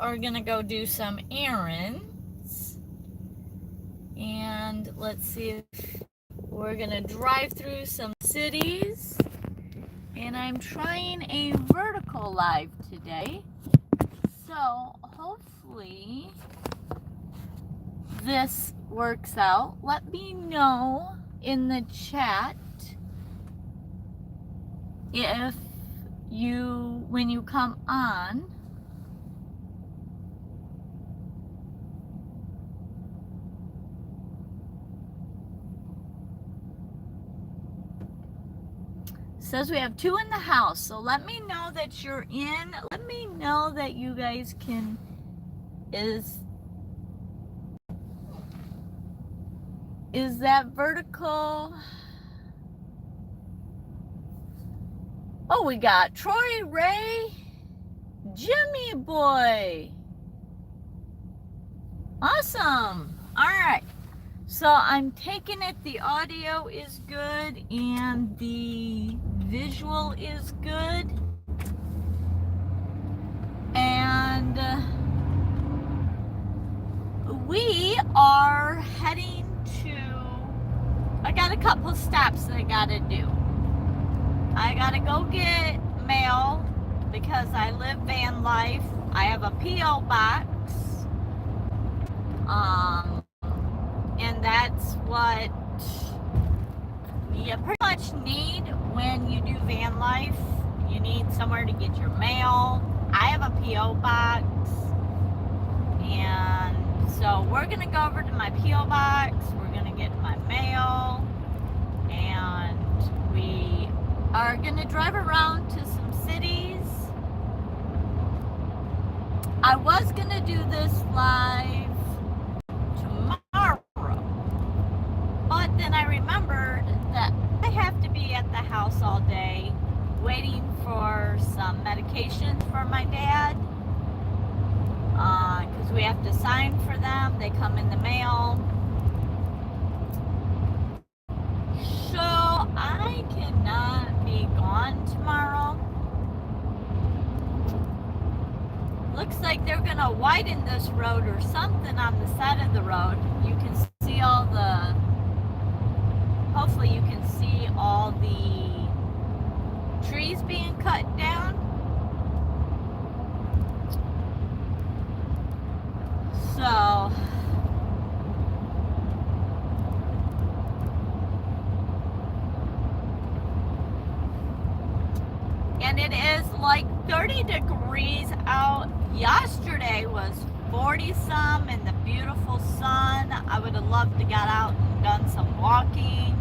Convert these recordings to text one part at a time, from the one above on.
are gonna go do some errands, and let's see if we're gonna drive through some cities. And I'm trying a vertical live today, so hopefully this works out. Let me know in the chat if when you come on, says we have 2 in the house, so let me know that you're in. Let me know that you guys can. Is that vertical? Oh, we got Troy, Ray, Jimmy boy. Awesome. All right. So I'm taking it the audio is good and the visual is good. And we are heading to, I got a couple stops that I gotta do. I gotta go get mail because I live van life. I have a P.O. box. And that's what you pretty much need when you do van life. You need somewhere to get your mail. I have a P.O. box. And so we're gonna go over to my P.O. box. We're gonna get my mail. And we are gonna drive around to some cities. I was gonna do this live tomorrow, but then I remembered that I have to be at the house all day waiting for some medications for my dad, because we have to sign for them. They come in the mail. So I cannot be gone tomorrow. Looks like they're gonna widen this road or something on the side of the road. You can see all the, hopefully you can see all the trees being cut down. So and it is like 30 degrees out. Yesterday was 40 some and the beautiful sun. I would have loved to got out and done some walking.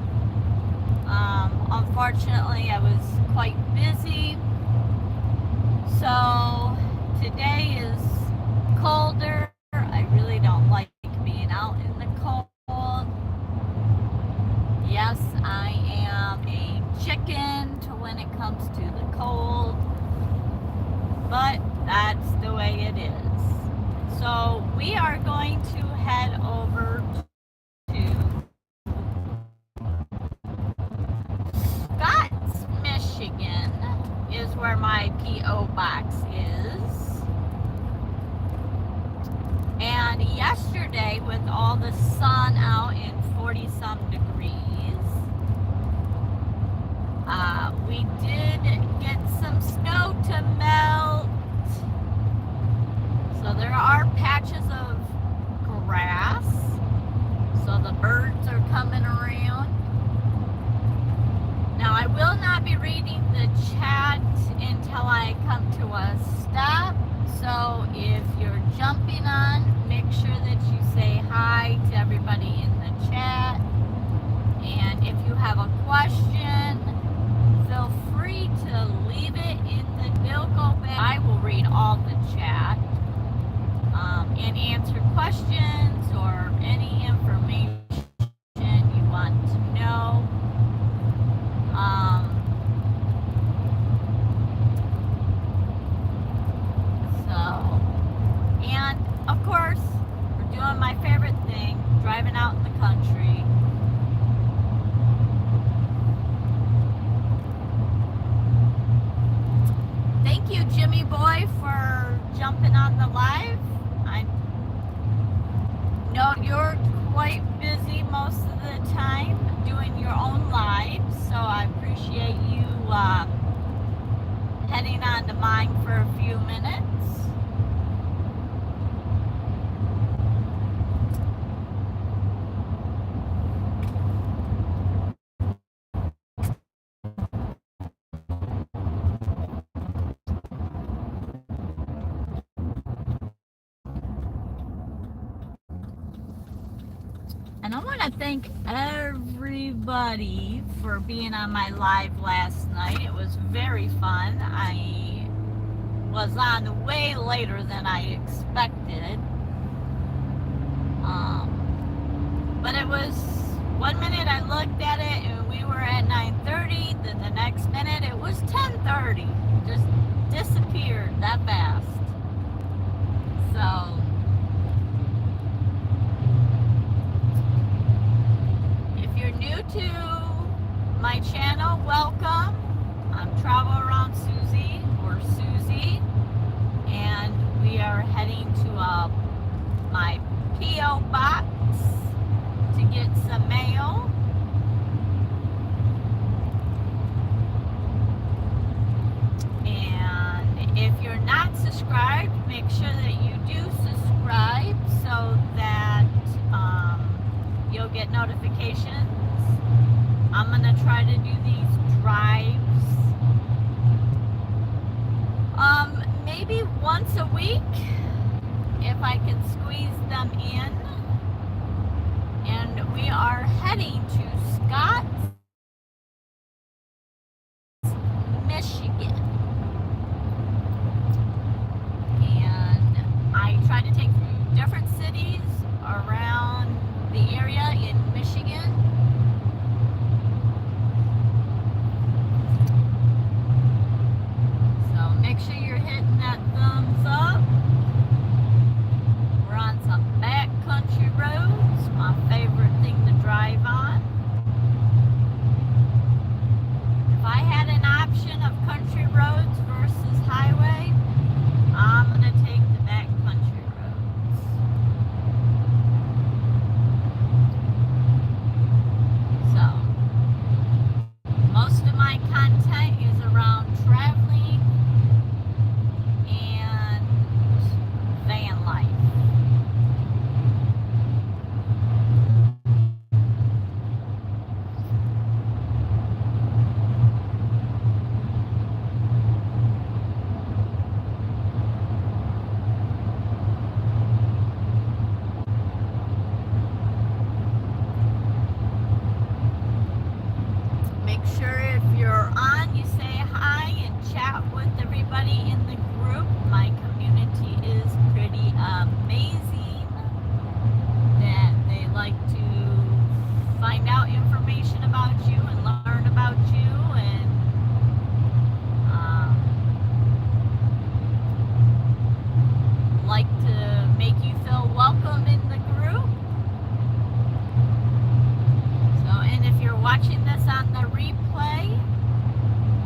Unfortunately, I was quite busy. So today is colder. I really don't like being out in the cold. Yes, I am a chicken to when it comes to the cold, but that's the way it is. So we are going to head over to Scotts, Michigan is where my P.O. box is. And yesterday, with all the sun out in 40 some degrees, we did get some snow to melt. So there are patches of grass. So the birds are coming around. Now I will not be reading the chat until I come to a stop. So if you're jumping on, make sure that you say hi to everybody in the chat. And if you have a question, feel free to leave it in the Newpowa. I will read all the chat and answer questions or any information you want to know. And of course, we're doing my favorite thing, driving out in the country. Thank you, Jimmy boy, for jumping on the live. appreciate you heading on to mine for a few minutes. And I want to thank everybody for being on my live last night. It was very fun. I was on way later than I expected. But it was, 1 minute I looked at it and we were at 9:30. Then the next minute it was 10:30. Just disappeared that fast. So new to my channel, welcome. I'm Travel Around Suzy, or Suzy, and we are heading to my P.O. box to get some mail. And if you're not subscribed, make sure that you do subscribe so that you'll get notifications. I'm gonna try to do these drives maybe once a week if I can squeeze them in. And we are heading to Scott, Michigan. And I try to take different cities around the area in Michigan. Make sure you're hitting that thumbs up. We're on some backcountry roads, my favorite thing to drive on. If I had an option of country roads versus highway, I'm going to take the backcountry roads. So, most of my content is around traveling and van life. Make sure if you're on, you say hi and chat with everybody in the group. My community is pretty amazing. That they like to find out information about you and learn about you, and like to make you feel welcome in the group. So, and if you're watching this on the replay,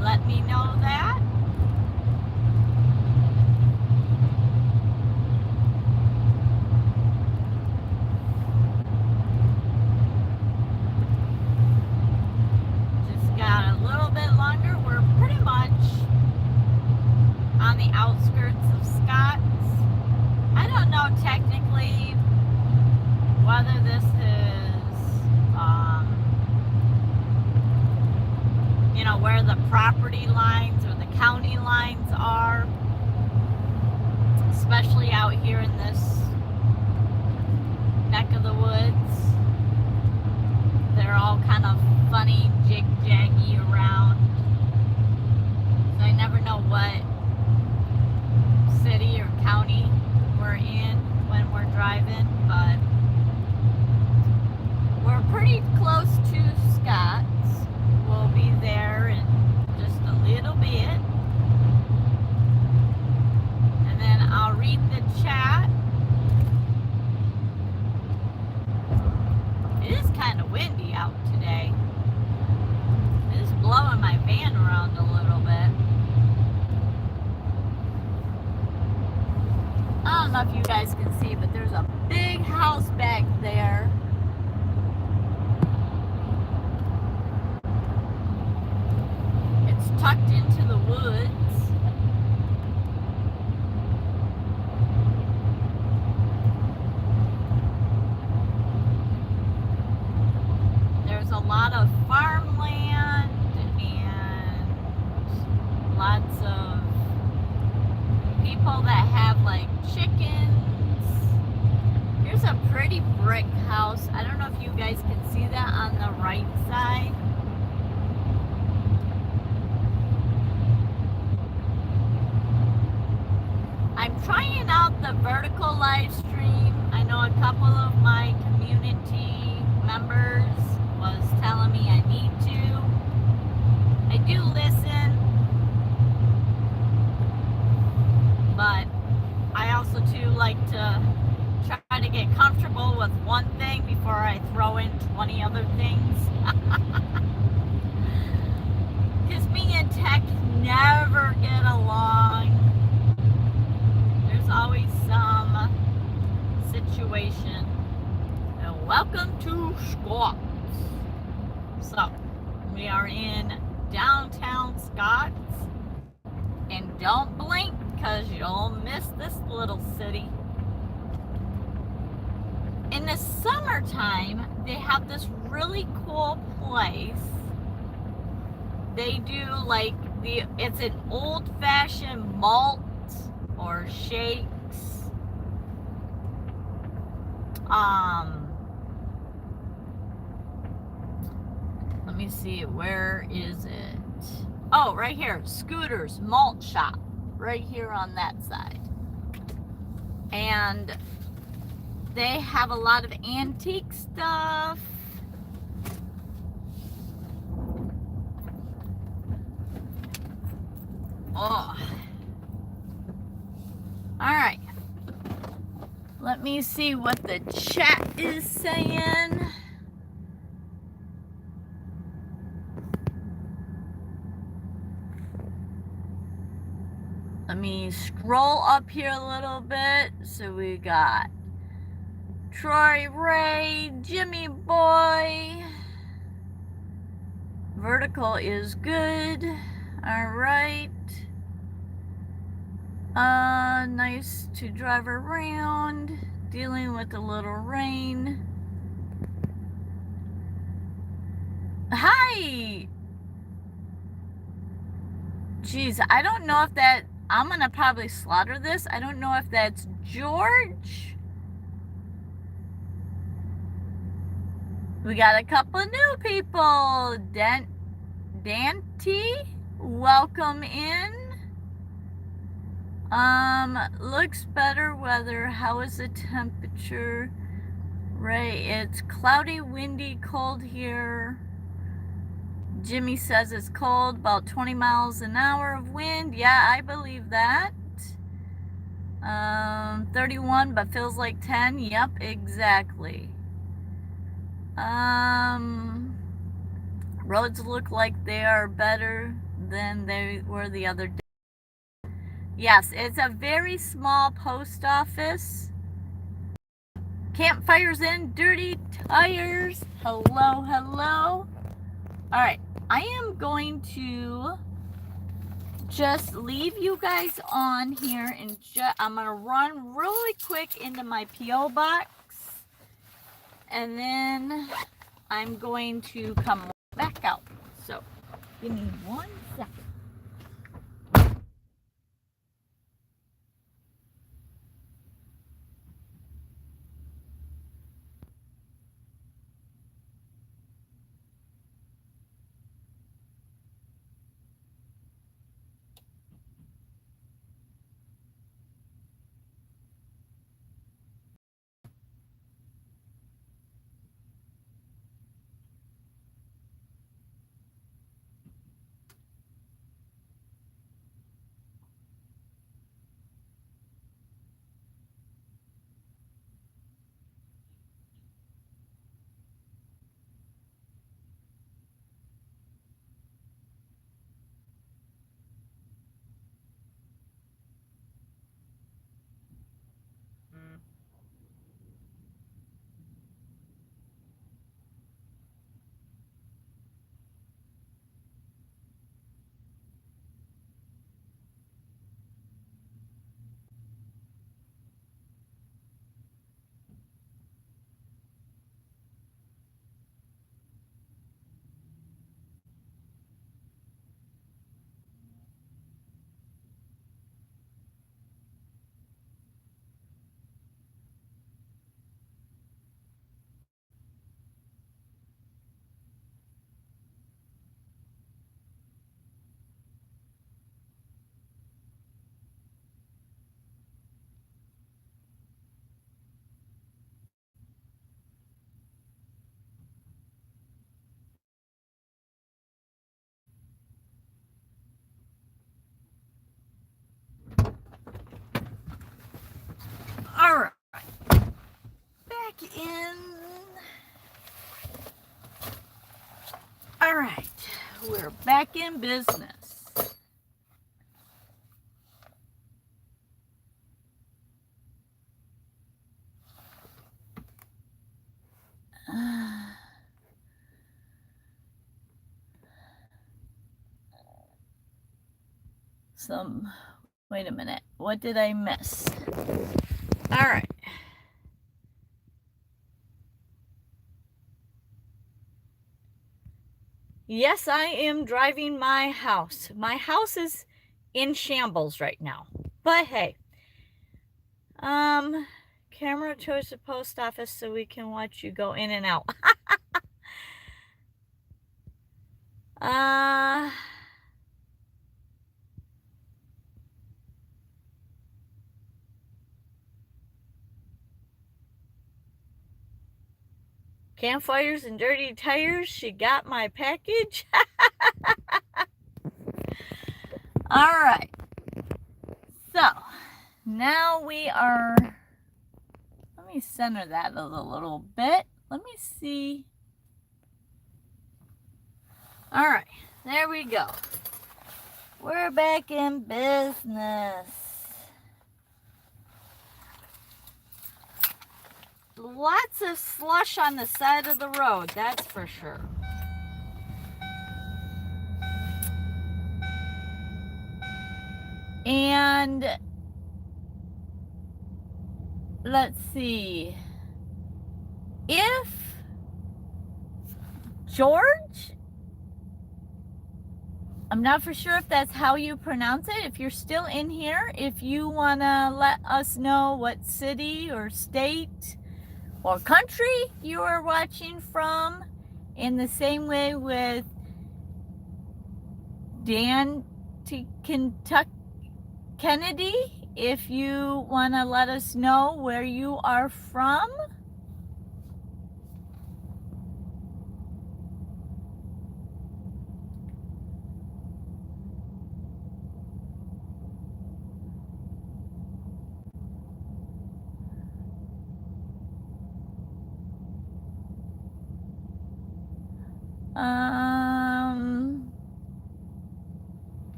let me know that. Just got a little bit longer. We're pretty much on the outskirts of Scott's. I don't know technically whether this is you know, where the property lines or the county lines are, especially out here in this neck of the woods. They're all kind of funny, jig-jaggy around. So I never know what city or county we're in when we're driving, but we're pretty close to Scott's. We'll be there in just a little bit. And then I'll read the chat. It is kind of windy out today. It is blowing my van around a little bit. I don't know if you guys can see, but there's a big house back there. tucked into the woods. There's a lot of farmland and lots of people that have like chickens. Here's a pretty brick house. I don't know if you guys can see that on the right side. I'm trying out the vertical live stream. I know a couple of my community members was telling me I need to. I do listen, but I also too like to try to get comfortable with one thing before I throw in 20 other things. Because me and tech never get along. There's always some situation. And welcome to Scott's. So, we are in downtown Scott's. And don't blink because you'll miss this little city. In the summertime, they have this really cool place. They do like it's an old-fashioned malt or shakes. Let me see, where is it? Oh, right here, Scooter's Malt Shop, right here on that side. And they have a lot of antique stuff. Oh. Alright. Let me see what the chat is saying. Let me scroll up here a little bit. So we got Troy Ray, Jimmy Boy. Vertical is good. Alright. Nice to drive around. Dealing with a little rain. Hi! Jeez, I don't know if that... I'm gonna probably slaughter this. I don't know if that's George. We got a couple of new people. Dante, welcome in. Looks better weather. How is the temperature? Right, it's cloudy, windy, cold here. Jimmy says it's cold, about 20 miles an hour of wind. Yeah, I believe that. 31, but feels like 10. Yep, exactly. Roads look like they are better than they were the other day. Yes, it's a very small post office. Campfires in, dirty tires. Hello, hello. Alright, I am going to just leave you guys on here and I'm going to run really quick into my P.O. box. And then I'm going to come back out. So, give me 1 second. we're back in business. Wait a minute. What did I miss? All right. Yes, I am driving my house. My house is in shambles right now. But hey. Camera towards the post office so we can watch you go in and out. Campfires and dirty tires. She got my package. All right. So now we are. Let me center that a little bit. Let me see. All right. There we go. We're back in business. Lots of slush on the side of the road, that's for sure. And let's see. If George, I'm not for sure if that's how you pronounce it. If you're still in here, if you want to let us know what city or state or country you are watching from, in the same way with Dan T. Kentucky Kennedy, if you want to let us know where you are from.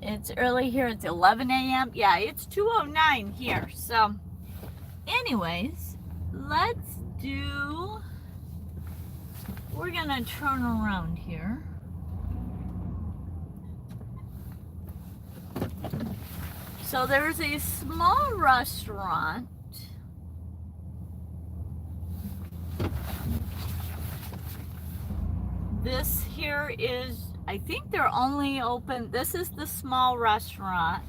It's early here. It's 11 a.m. Yeah, it's 2:09 here. So, anyways, we're gonna turn around here. So there's a small restaurant. This here is, I think they're only open, this is the small restaurant.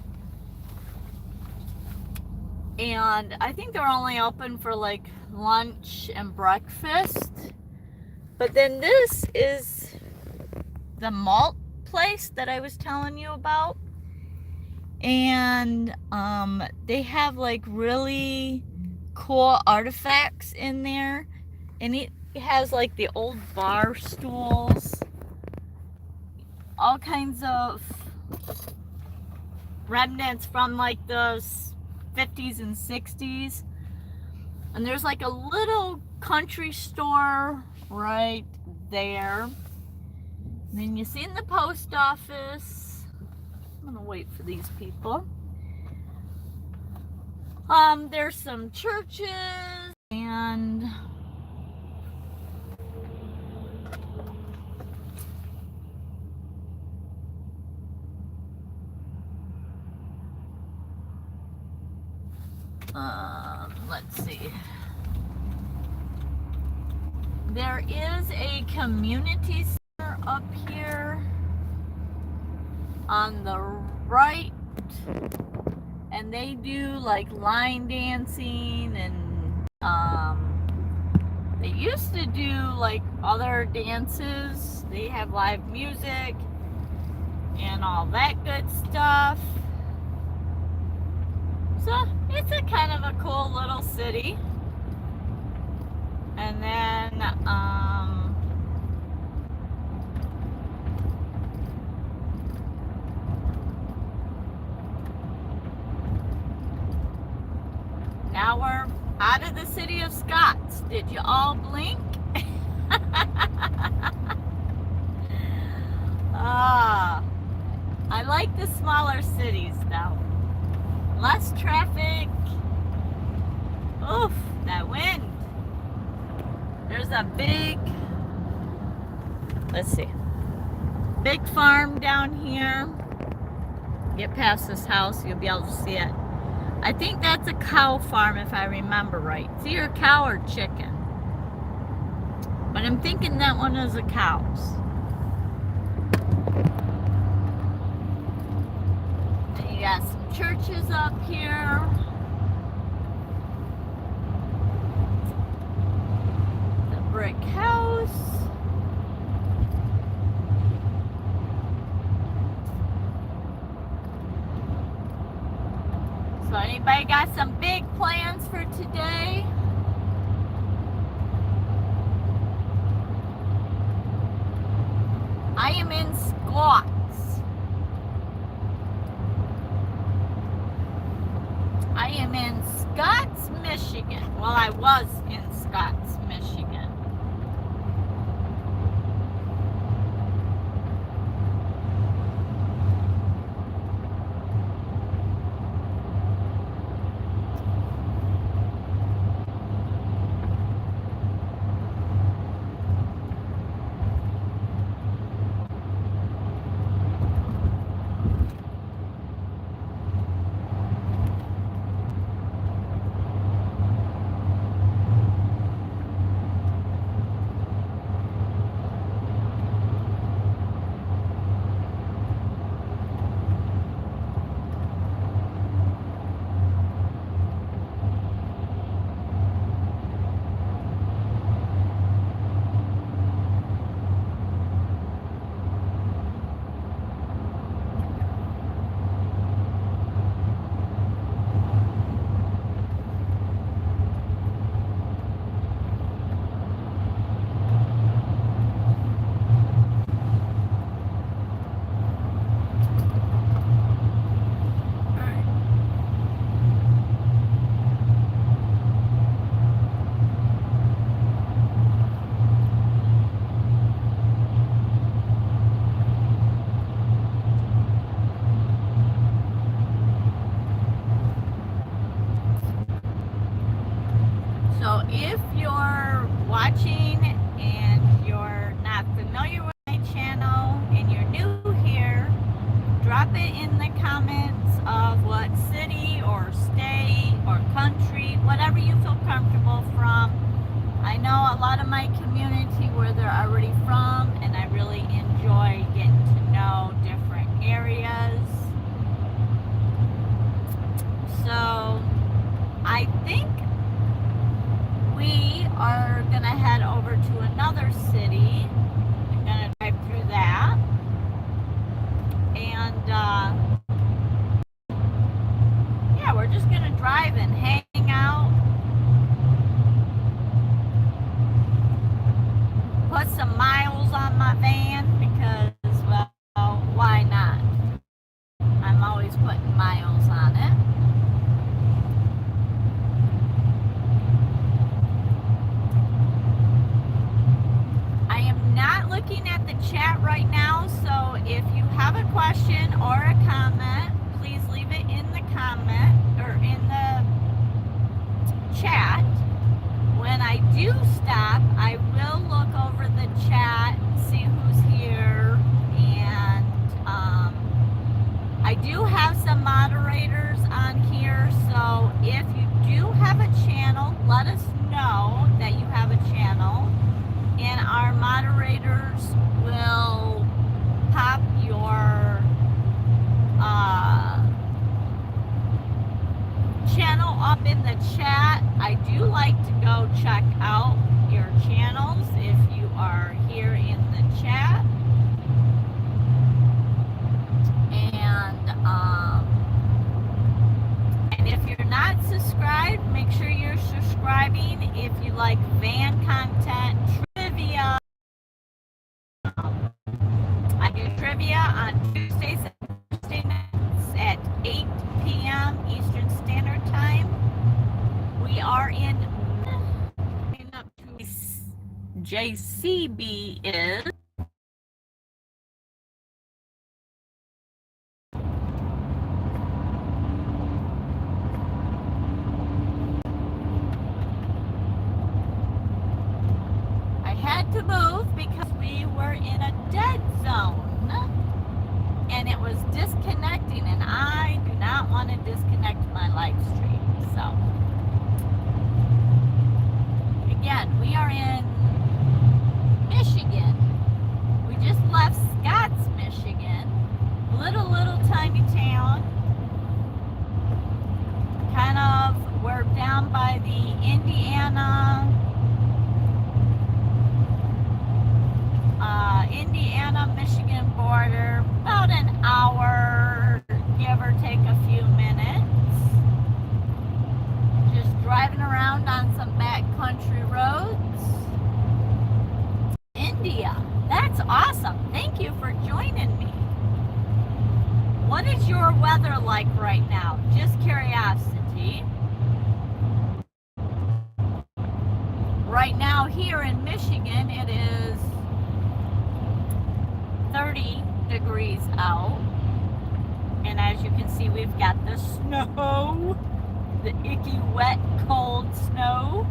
And I think they're only open for like lunch and breakfast. But then this is the malt place that I was telling you about. And they have like really cool artifacts in there. And it has like the old bar stools, all kinds of remnants from like the 50s and 60s. And there's like a little country store right there. And then you see in the post office. I'm gonna wait for these people. There's some churches and let's see. There is a community center up here on the right, and they do like line dancing, and they used to do like other dances. They have live music and all that good stuff. So it's a kind of a cool little city. And then now we're out of the city of Scotts. Did you all blink? Ah, I like the smaller cities though. Less traffic. Oof, that wind. There's a big, let's see, big farm down here. Get past this house, you'll be able to see it. I think that's a cow farm if I remember right. It's either a cow or chicken. But I'm thinking that one is a cow's. And you got some churches up here. The brick house. So anybody got some big plans for today? I am in Scots. I am in Scots, Michigan. Well, I was in Scots, Michigan. So if you're watching and you're not familiar with my channel and you're new here, drop it in the comments of what city or state or country, whatever you feel comfortable from. I know a lot of my community where they're already from, and I really enjoy getting to know different areas. So I think we are gonna head over to another city. I'm gonna drive through that, and yeah, we're just gonna drive and hang out, put some miles on my van because, well, why not? I'm always putting miles on it. Not looking at the chat right now, so if you have a question or a comment, please leave it in the comment or in the chat. When I do stop, I will look over the chat, see who's here, and I do have some moderators on here, so if you do have a channel, let us know that you have a channel, and our moderators will pop your channel up in the chat. I do like to go check out your channels if you are here in the chat. And if you're not subscribed, make sure you're subscribing. If you like van content, trivia, I do trivia on Tuesdays and Thursday nights at 8 p.m. Eastern Standard Time. We are in JCB is had to move because we were in a dead zone. And it was disconnecting, and I do not want to disconnect my live stream. So, again, we are in Michigan. We just left Scotts, Michigan. Little tiny town. Kind of, we're down by the Indiana-Michigan border. About an hour, give or take a few minutes. Just driving around on some backcountry roads. India. That's awesome. Thank you for joining me. What is your weather like right now? Just curiosity. Right now here in Michigan, it is 30 degrees out. And as you can see, we've got the snow. The icky, wet, cold snow.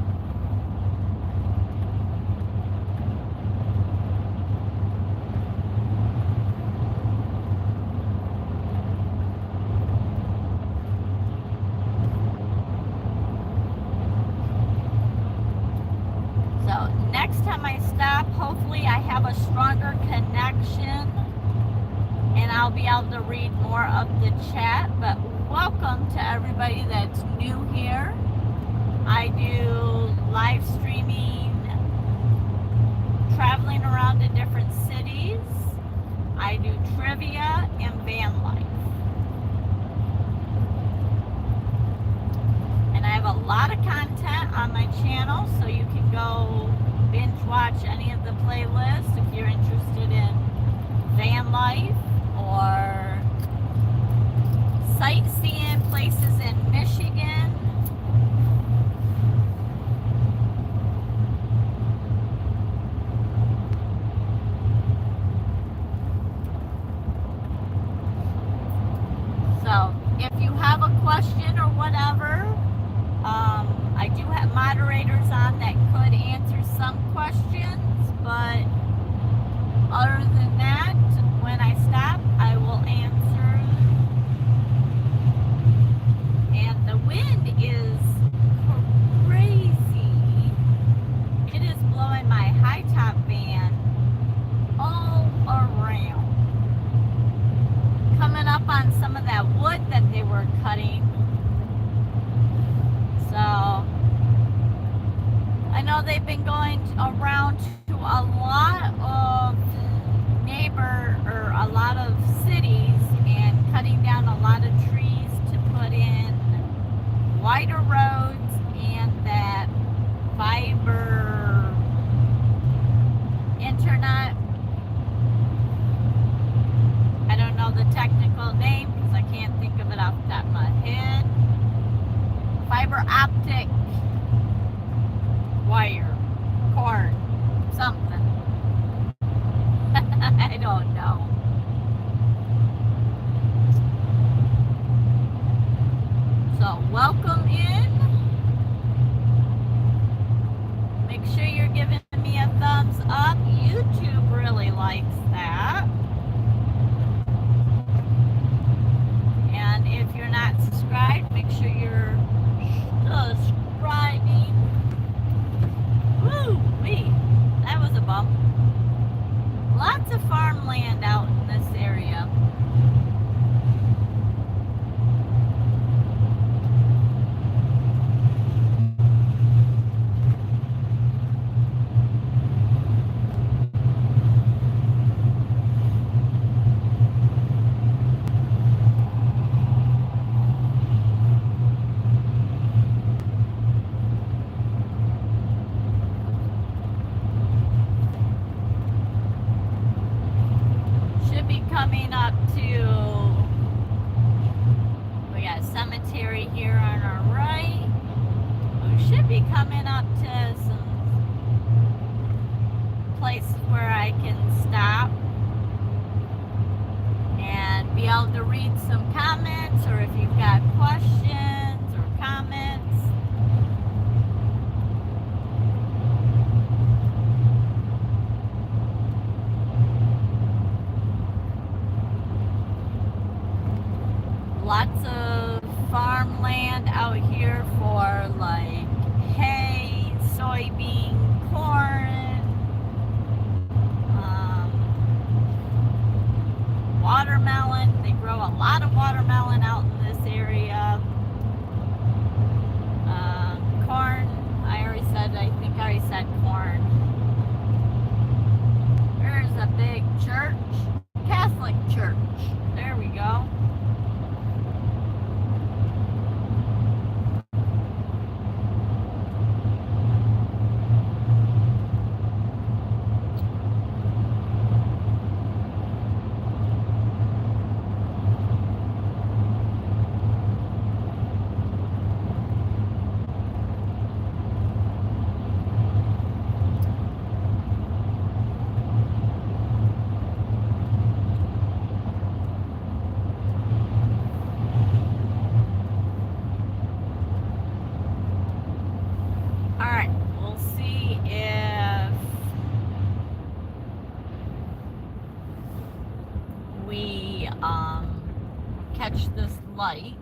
Next time I stop, hopefully I have a stronger connection and I'll be able to read more of the chat. But welcome to everybody that's new here. I do live streaming, traveling around to different cities. I do trivia and van life. And I have a lot of content on my channel, so you can go binge watch any of the playlists if you're interested in van life or sightseeing places in Michigan. So if you have a question or whatever, I do have moderators on that could answer some questions, but other than that, when I stop, I will answer. And the wind is crazy. It is blowing my high top van all around. Coming up on some of that wood that they were cutting. So, I know they've been going around to a lot of a lot of cities and cutting down a lot of trees to put in wider roads and that fiber internet. I don't know the technical name because I can't think of it off the top of my head. Fiber optic wire, cord, something. I don't know. So welcome in. Make sure you're giving me a thumbs up. YouTube really likes that. And if you're not subscribed, make sure you're subscribing. Woo-wee, that was a bump. Lots of farmland out in this area. Coming up to, we got a cemetery here on our right. We should be coming up to some places where I can stop and be able to read some comments, or if you've got questions or comments. lots of farmland out here for like hay, soybean, corn, watermelon. They grow a lot of watermelon out in this area. Corn, I think I already said corn. There's a big church, Catholic church. There we go. Catch this light.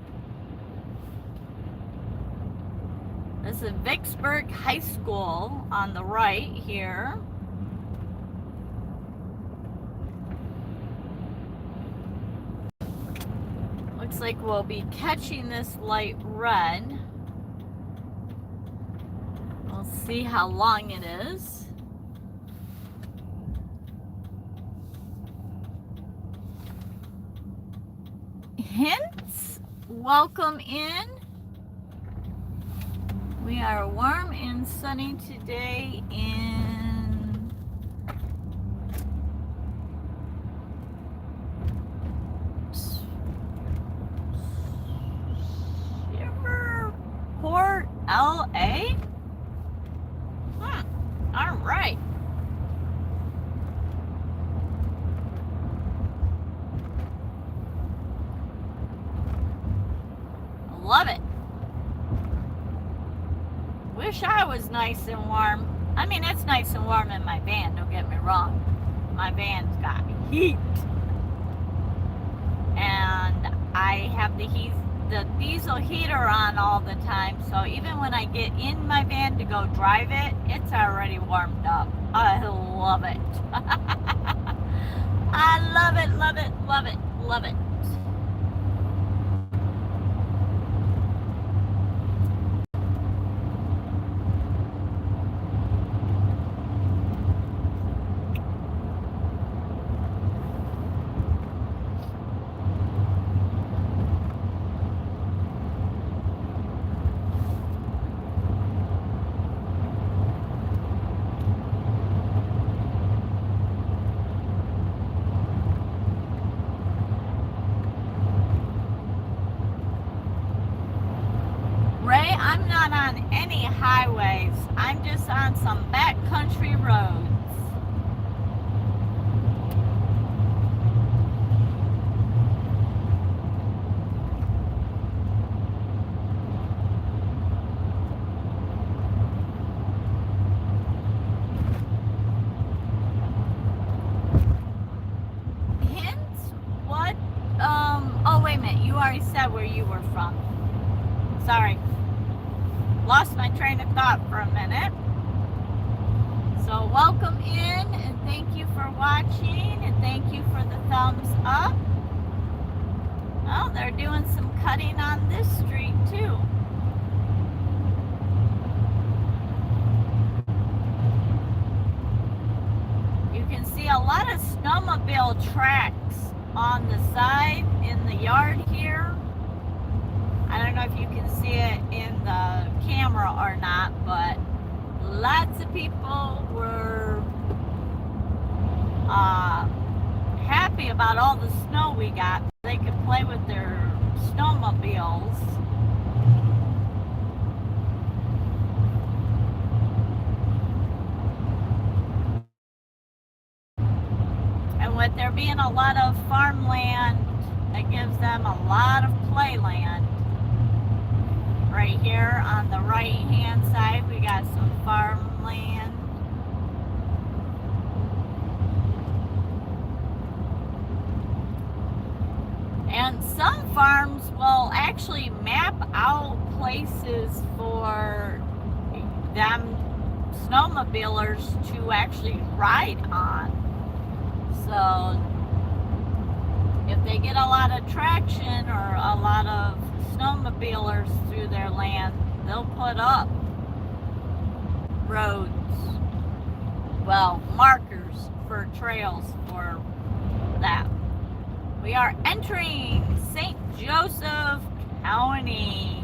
This is Vicksburg High School on the right here. Looks like we'll be catching this light red. We'll see how long it is. Hints, welcome in. We are warm and sunny today in Port LA. All right. Love it. Wish I was nice and warm. I mean, it's nice and warm in my van, don't get me wrong. My van's got heat. And I have the diesel heater on all the time, so even when I get in my van to go drive it, it's already warmed up. I love it. I love it, love it, love it, love it. I'm not on any highways. I'm just on some backcountry roads. Hints? What? Oh, wait a minute. You already said where you were from. Sorry. Lost my train of thought for a minute. So welcome in and thank you for watching and thank you for the thumbs up. Oh, they're doing some cutting on this street too. You can see a lot of snowmobile tracks on the side in the yard here. I don't know if you can see it in the camera or not, but lots of people were happy about all the snow we got. They could play with their snowmobiles. And with there being a lot of farmland, it gives them a lot of playland. Right here on the right hand side we got some farmland. And some farms will places for them snowmobilers to actually ride on. So if they get a lot of traction or a lot of snowmobilers through their land, they'll put up roads, well, markers for trails for that. We are entering St. Joseph County.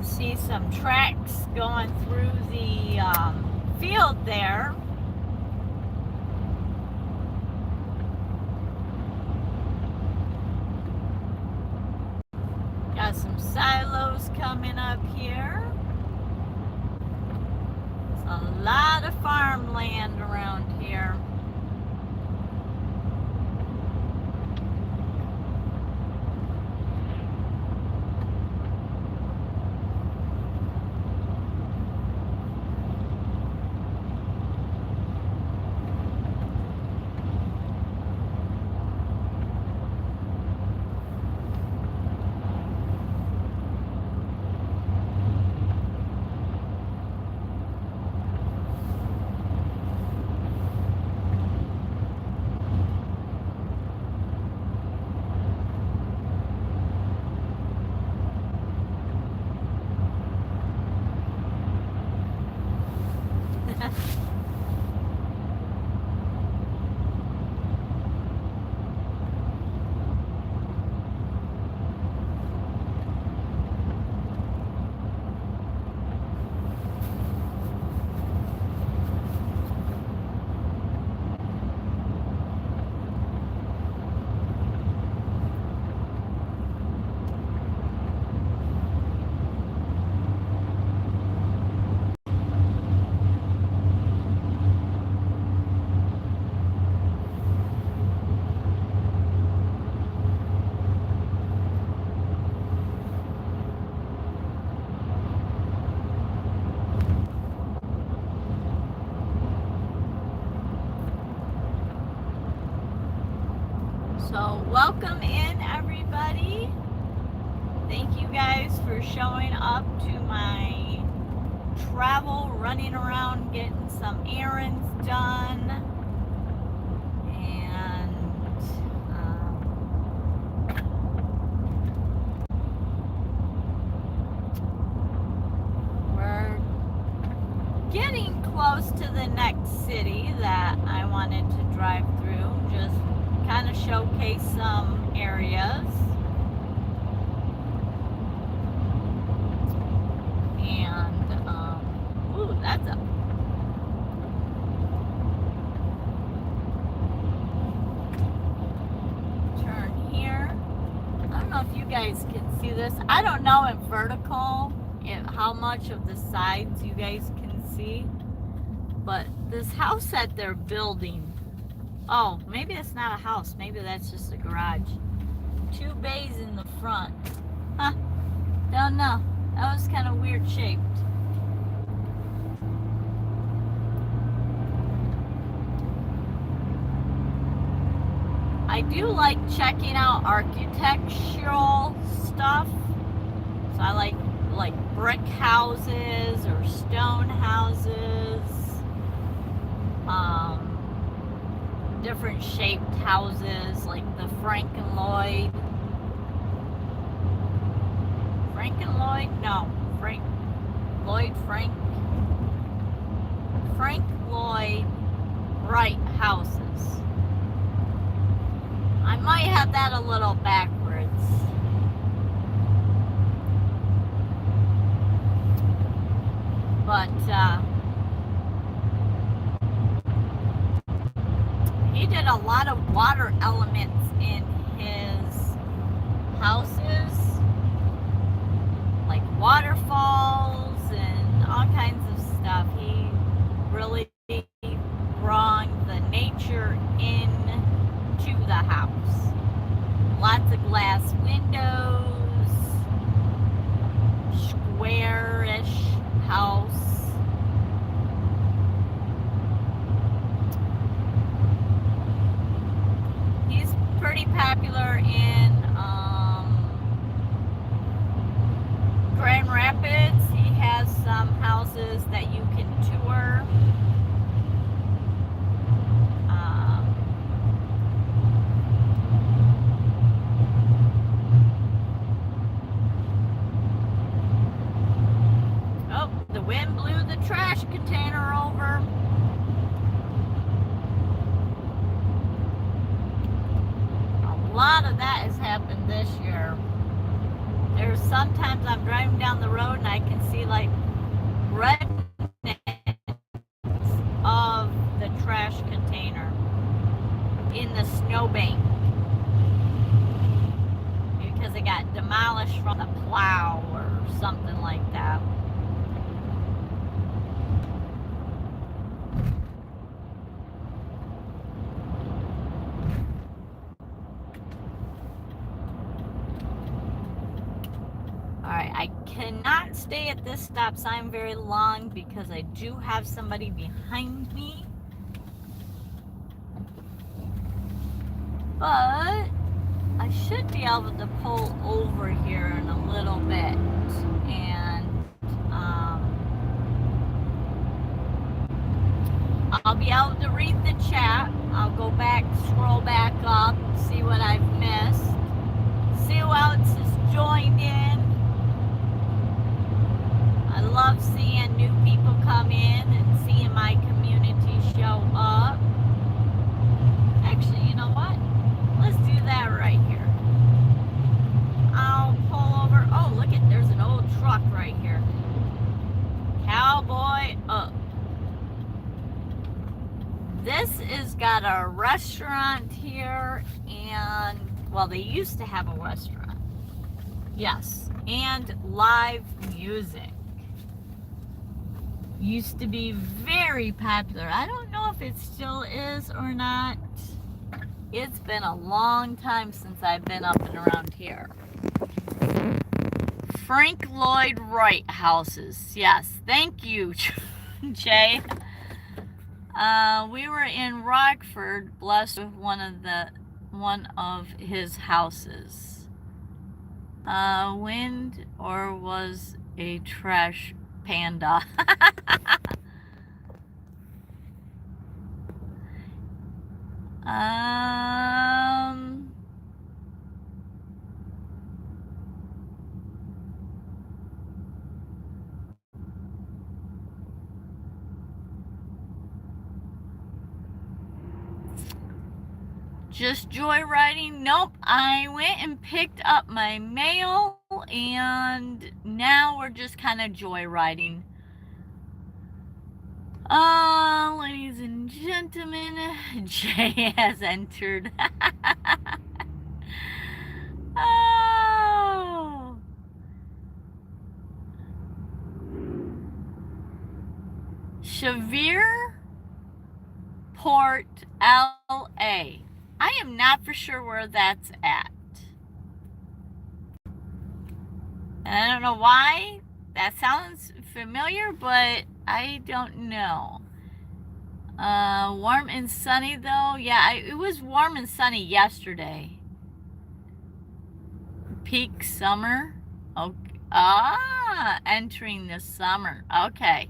See some tracks going through the field there. Got some silos coming up here. There's a lot of farmland around here. So welcome in, everybody. Thank you guys for showing up to my travel, running around, getting some errands done. And we're getting close to the next city that I wanted to drive through. Just kind of showcase some areas. And, ooh, that's a turn here. I don't know if you guys can see this. I don't know in vertical how much of the sides you guys can see, but this house that they're building, oh, maybe it's not a house. Maybe that's just a garage. 2 bays in the front. Huh. Don't know. That was kind of weird shaped. I do like checking out architectural stuff. So I like brick houses or stone houses. Different shaped houses like the Frank Lloyd. Wright houses. I might have that a little backwards. But he did a lot of water elements in his house waterfalls and all kinds of stuff. He really brought the nature into the house. Lots of glass windows, square-ish house. He's pretty popular in Grand Rapids. He has some houses that you can tour. Oh, the wind blew the trash container over. A lot of that has happened this year. There's sometimes I'm driving down the road and I can see like remnants of the trash container in the snowbank because it got demolished from the plow or something like that. Alright, I cannot stay at this stop sign very long because I do have somebody behind me. But I should be able to pull over here in a little bit and I'll be able to read the chat. I'll go back, scroll back up, see what I've missed, see who else has joined in. I love seeing new people come in and seeing my community show up. Actually, you know what? Let's do that right here. I'll pull over. Oh, look at, there's an old truck right here. Cowboy up. This has got a restaurant here and, well, they used to have a restaurant. Yes, and live music. Used to be very popular. I don't know if it still is or not. It's been a long time since I've been up and around here. Frank Lloyd Wright houses. Yes, thank you, Jay. We were in Rockford, blessed with one of his houses. Wind or was a trash panda. Just joyriding? Nope. I went and picked up my mail and now we're just kind of joyriding. Ladies and gentlemen, Jay has entered. Oh. Shavir Port, LA. I am not for sure where that's at. And I don't know why. That sounds familiar, but I don't know. Warm and sunny though. Yeah, it was warm and sunny yesterday. Peak summer. Okay. Entering the summer. Okay.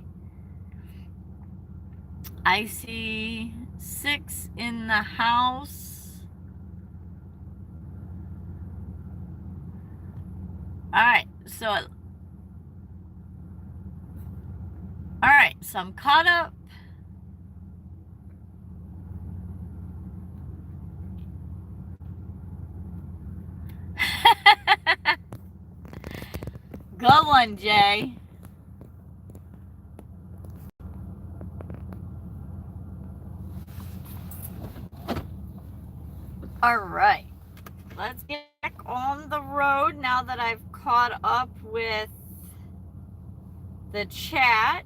I see 6 in the house. Alright, so I'm caught up. Good one, Jay. Alright, let's get back on the road now that I've caught up with the chat.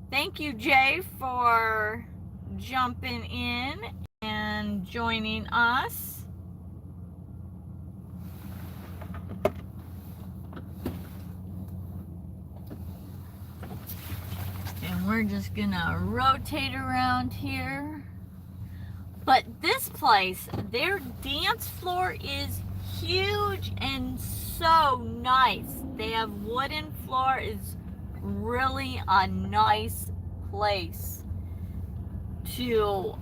Thank you, Jay, for jumping in and joining us. And we're just gonna rotate around here. But this place, their dance floor is huge and so nice. They have wooden floor. It's really a nice place to,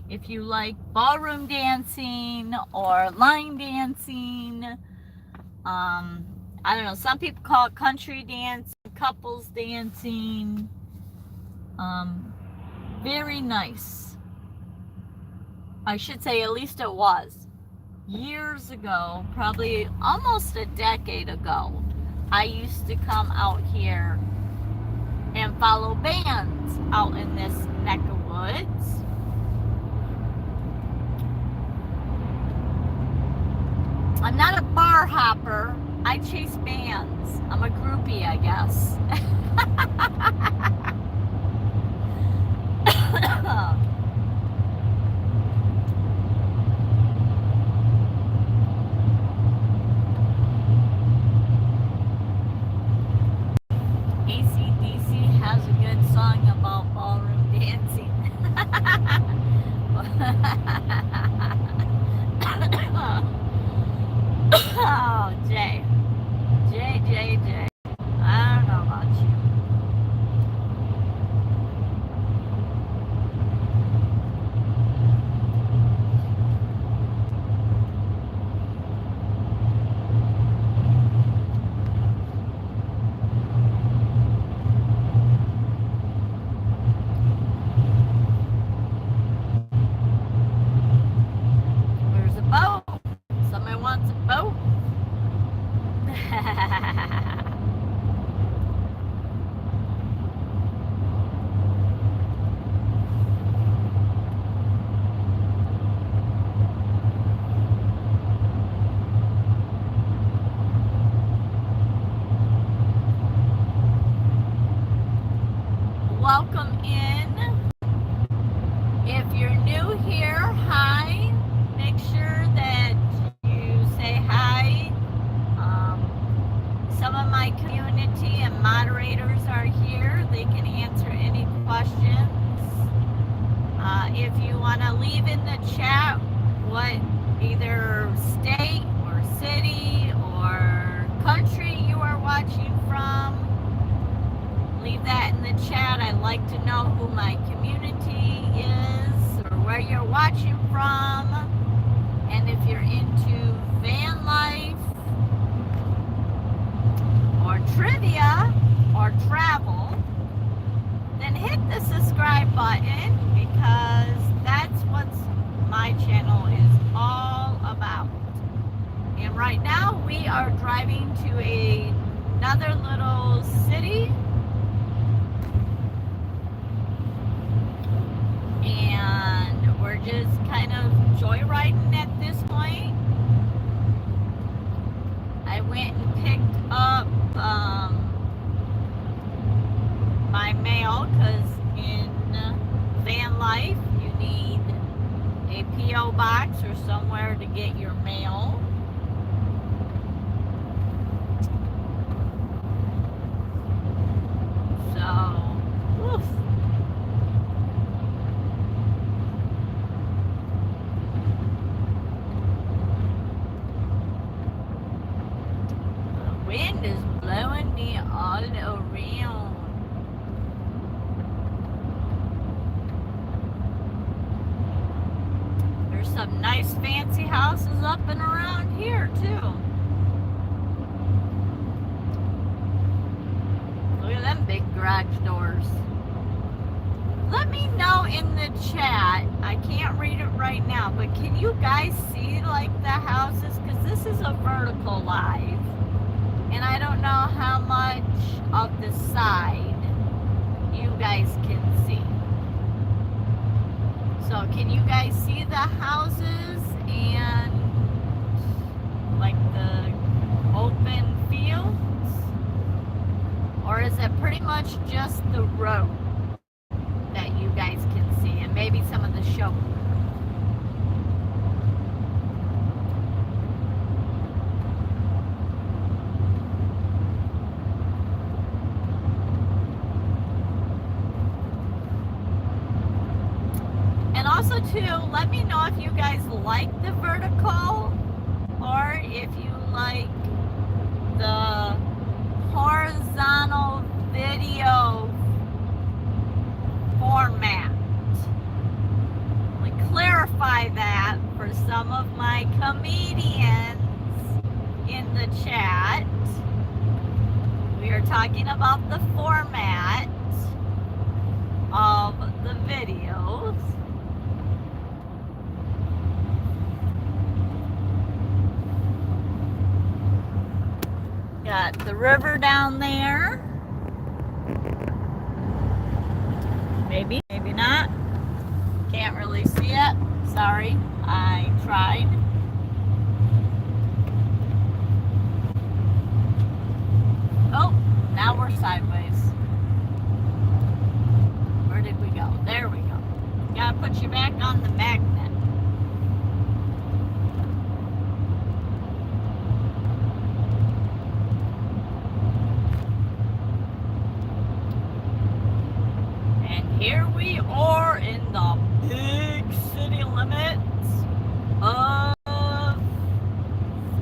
if you like ballroom dancing or line dancing. I don't know, some people call it country dance, couples dancing. Very nice. I should say, at least it was. Years ago, probably almost a decade ago, I used to come out here and follow bands out in this neck of woods. I'm not a bar hopper. I chase bands. I'm a groupie, I guess. AC/DC has a good song about ballroom dancing. Oh, Jay. Jay. I don't know about you. Where's a boat? Somebody wants a boat? Welcome in. If you're new here, hi. Make sure that you say hi. Some of my community and moderators are here. They can answer any questions. If you want to leave in the chat what either state or city or country you are watching from, leave that in the chat. I'd like to know who my community is or where you're watching from. And if you're into van life or trivia or travel, then hit the subscribe button, because that's what my channel is all about. And right now we are driving to another little city. And we're just kind of joyriding at this point. I went and picked up my mail, because in van life you need a P.O. box or somewhere to get your mail. So, oof. Wind is blowing me all around. There's some nice fancy houses up and around here too. Look at them big garage doors. Let me know in the chat. I can't read it right now, but can you guys see like the houses? Because this is a vertical live. And I don't know how much of the side you guys can see. So can you guys see the houses and like the open fields? is it pretty much just the road that you guys can see, and maybe some of the show? And also too, let me know if you guys like the vertical or if you like the horizontal video format. Clarify that for some of my comedians in the chat. We are talking about the format of the videos. Got the river down there. Maybe, maybe not. Can't really see it. Sorry, I tried. Oh, now we're sideways. Where did we go? There we go. Gotta put you back on the magnet. Here we are in the big city limits of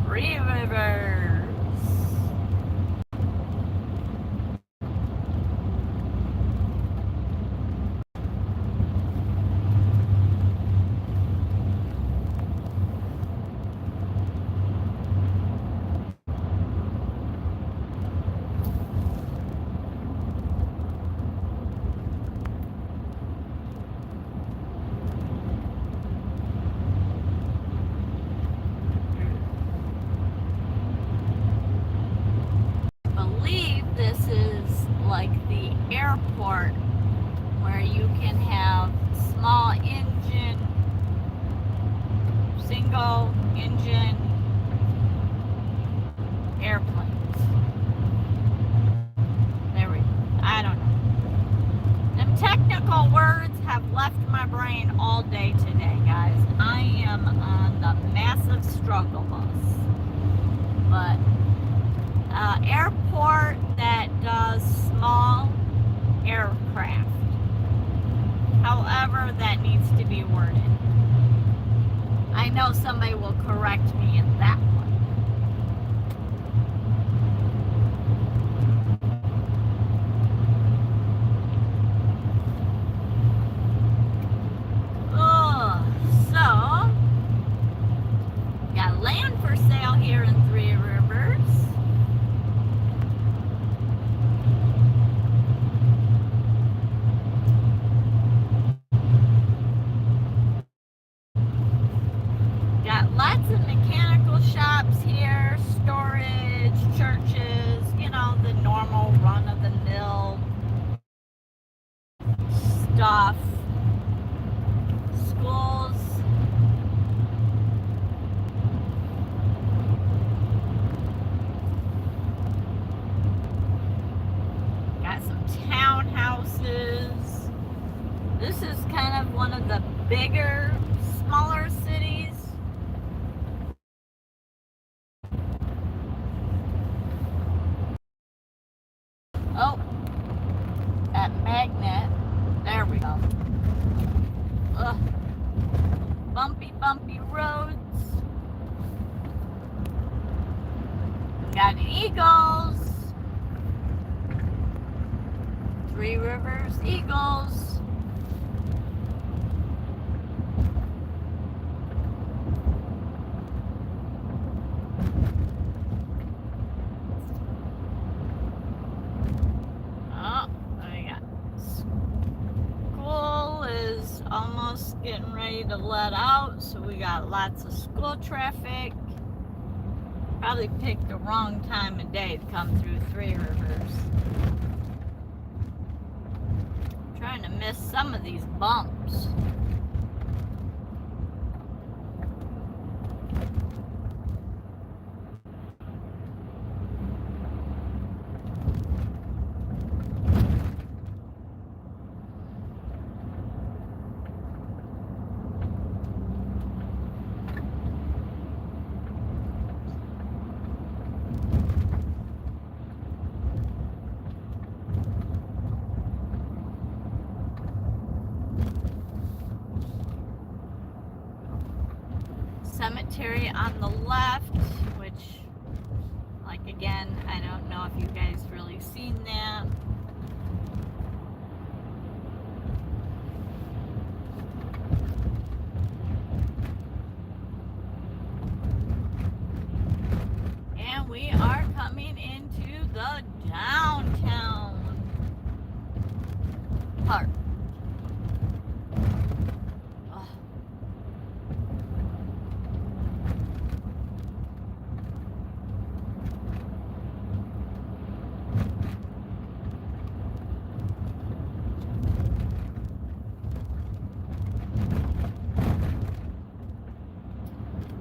Three Rivers. Airport where you can have small engine, single engine airplanes. There we go. I don't know. Them technical words have left my brain all day today, guys. I am on the massive struggle bus. But airport that does small aircraft. However, that needs to be worded. I know somebody will correct me in that one. So, got land for sale here in Three Rivers. Lots of mechanical shops here, storage, churches, you know, the normal run-of-the-mill stuff, schools. Got some townhouses. This is kind of one of the bigger, smaller cities. Oh, that magnet. There we go. Ugh. Bumpy, bumpy roads. Got eagles. Three Rivers Eagles. Almost getting ready to let out, so we got lots of school traffic. Probably picked the wrong time of day to come through Three Rivers. Trying to miss some of these bumps. cemetery on the left, which, like, again, I don't know if you guys really seen that. And we are coming into the downtown part.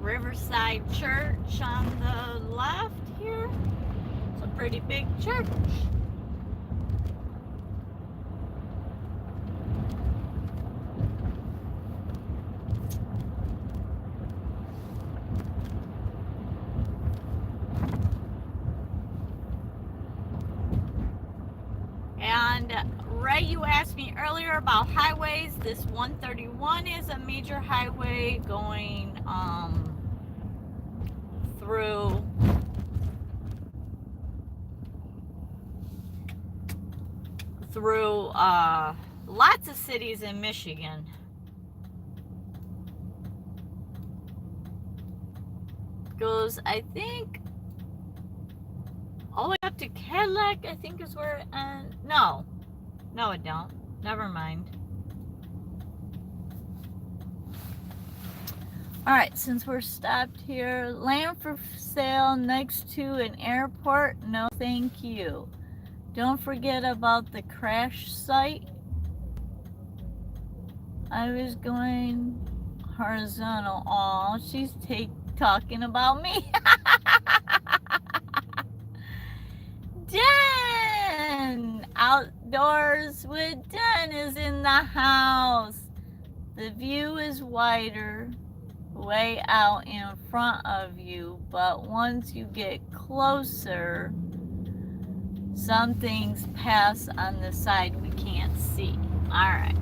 Riverside Church on the left here. It's a pretty big church. And Ray, you asked me earlier about highways. This 131 is a major highway going through lots of cities in Michigan. Goes, I think, all the way up to Cadillac, I think is where, no it don't, never mind. Alright, since we're stopped here, land for sale next to an airport, no thank you. Don't forget about the crash site. I was going horizontal. Aw, she's talking about me. Den! Outdoors with Den is in the house. The view is wider, way out in front of you, but once you get closer, some things pass on the side we can't see. Alright.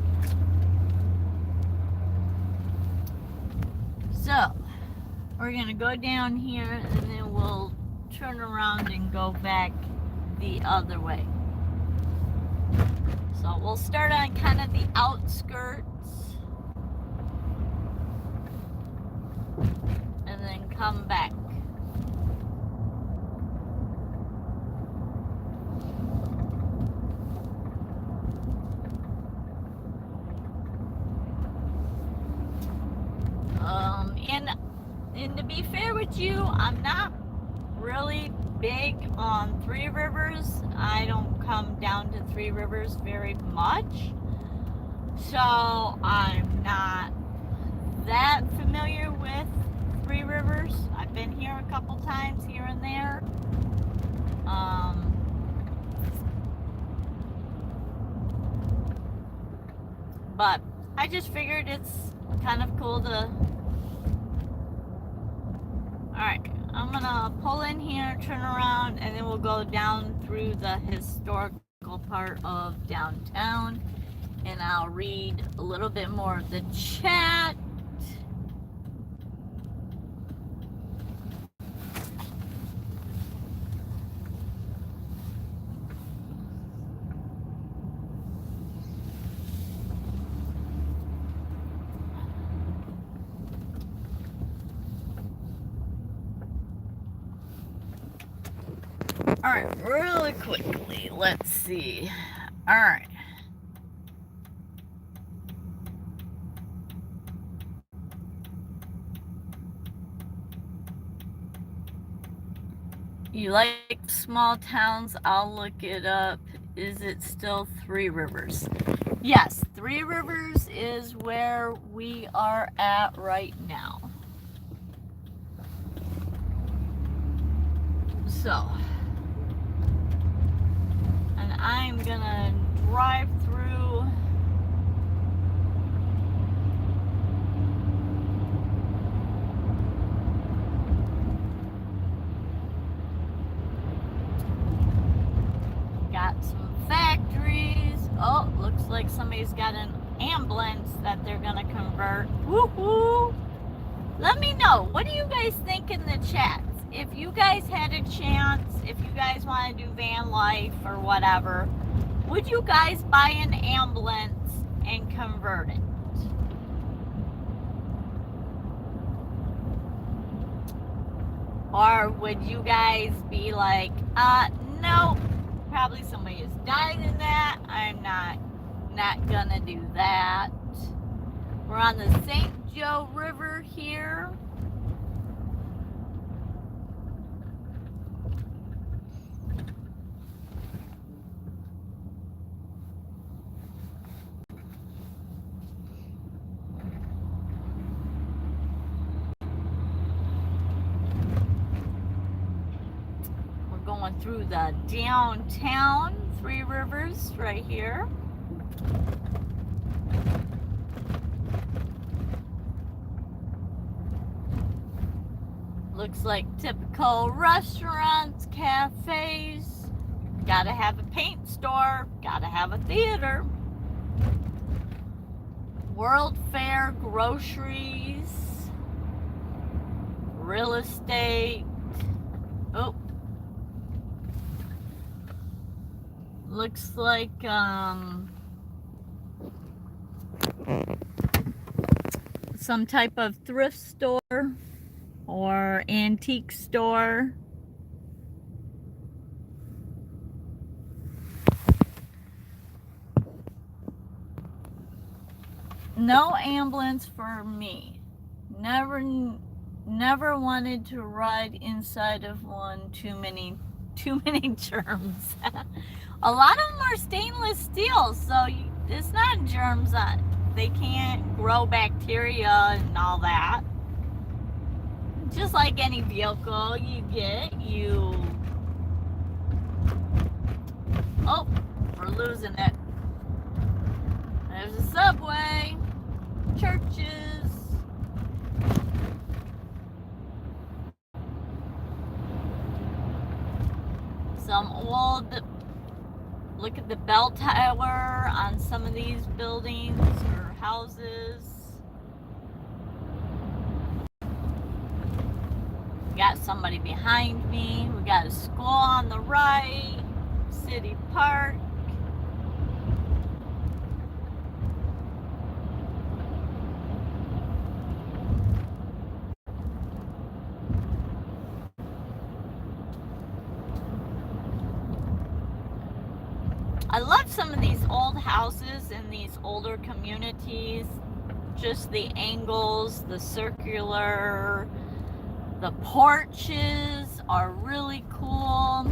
So, we're going to go down here and then we'll turn around and go back the other way. So, we'll start on kind of the outskirts and then come back. And to be fair with you, I'm not really big on Three Rivers. I don't come down to Three Rivers very much, so I'm not that familiar with Three Rivers. I've been here a couple times here and there. But I just figured it's kind of cool to... Alright, I'm gonna pull in here, turn around, and then we'll go down through the historical part of downtown, and I'll read a little bit more of the chat. Alright, really quickly, let's see. Alright. You like small towns? I'll look it up. Is it still Three Rivers? Yes, Three Rivers is where we are at right now. So, and I'm gonna drive through got some factories. Oh, looks like somebody's got an ambulance that they're gonna convert. Woohoo! Let me know. What do you guys think in the chats? If you guys had a chance, if you guys want to do van life or whatever, would you guys buy an ambulance and convert it? Or would you guys be like, no, probably somebody has died in that. I'm not gonna do that. We're on the St. Joe River here. We're going through the downtown Three Rivers right here. Looks like typical restaurants, cafes. Gotta have a paint store, gotta have a theater. World Fair, groceries, real estate. Oh, looks like some type of thrift store or antique store. No ambulance for me. Never wanted to ride inside of one. Too many germs. A lot of them are stainless steel, so it's not germs. They can't grow bacteria and all that. Just like any vehicle you get, oh, we're losing it. There's a subway, churches. Some old, look at the bell tower on some of these buildings or houses. We got somebody behind me. We got a school on the right, city park. I love some of these old houses in these older communities. Just the angles, the circular, the porches are really cool.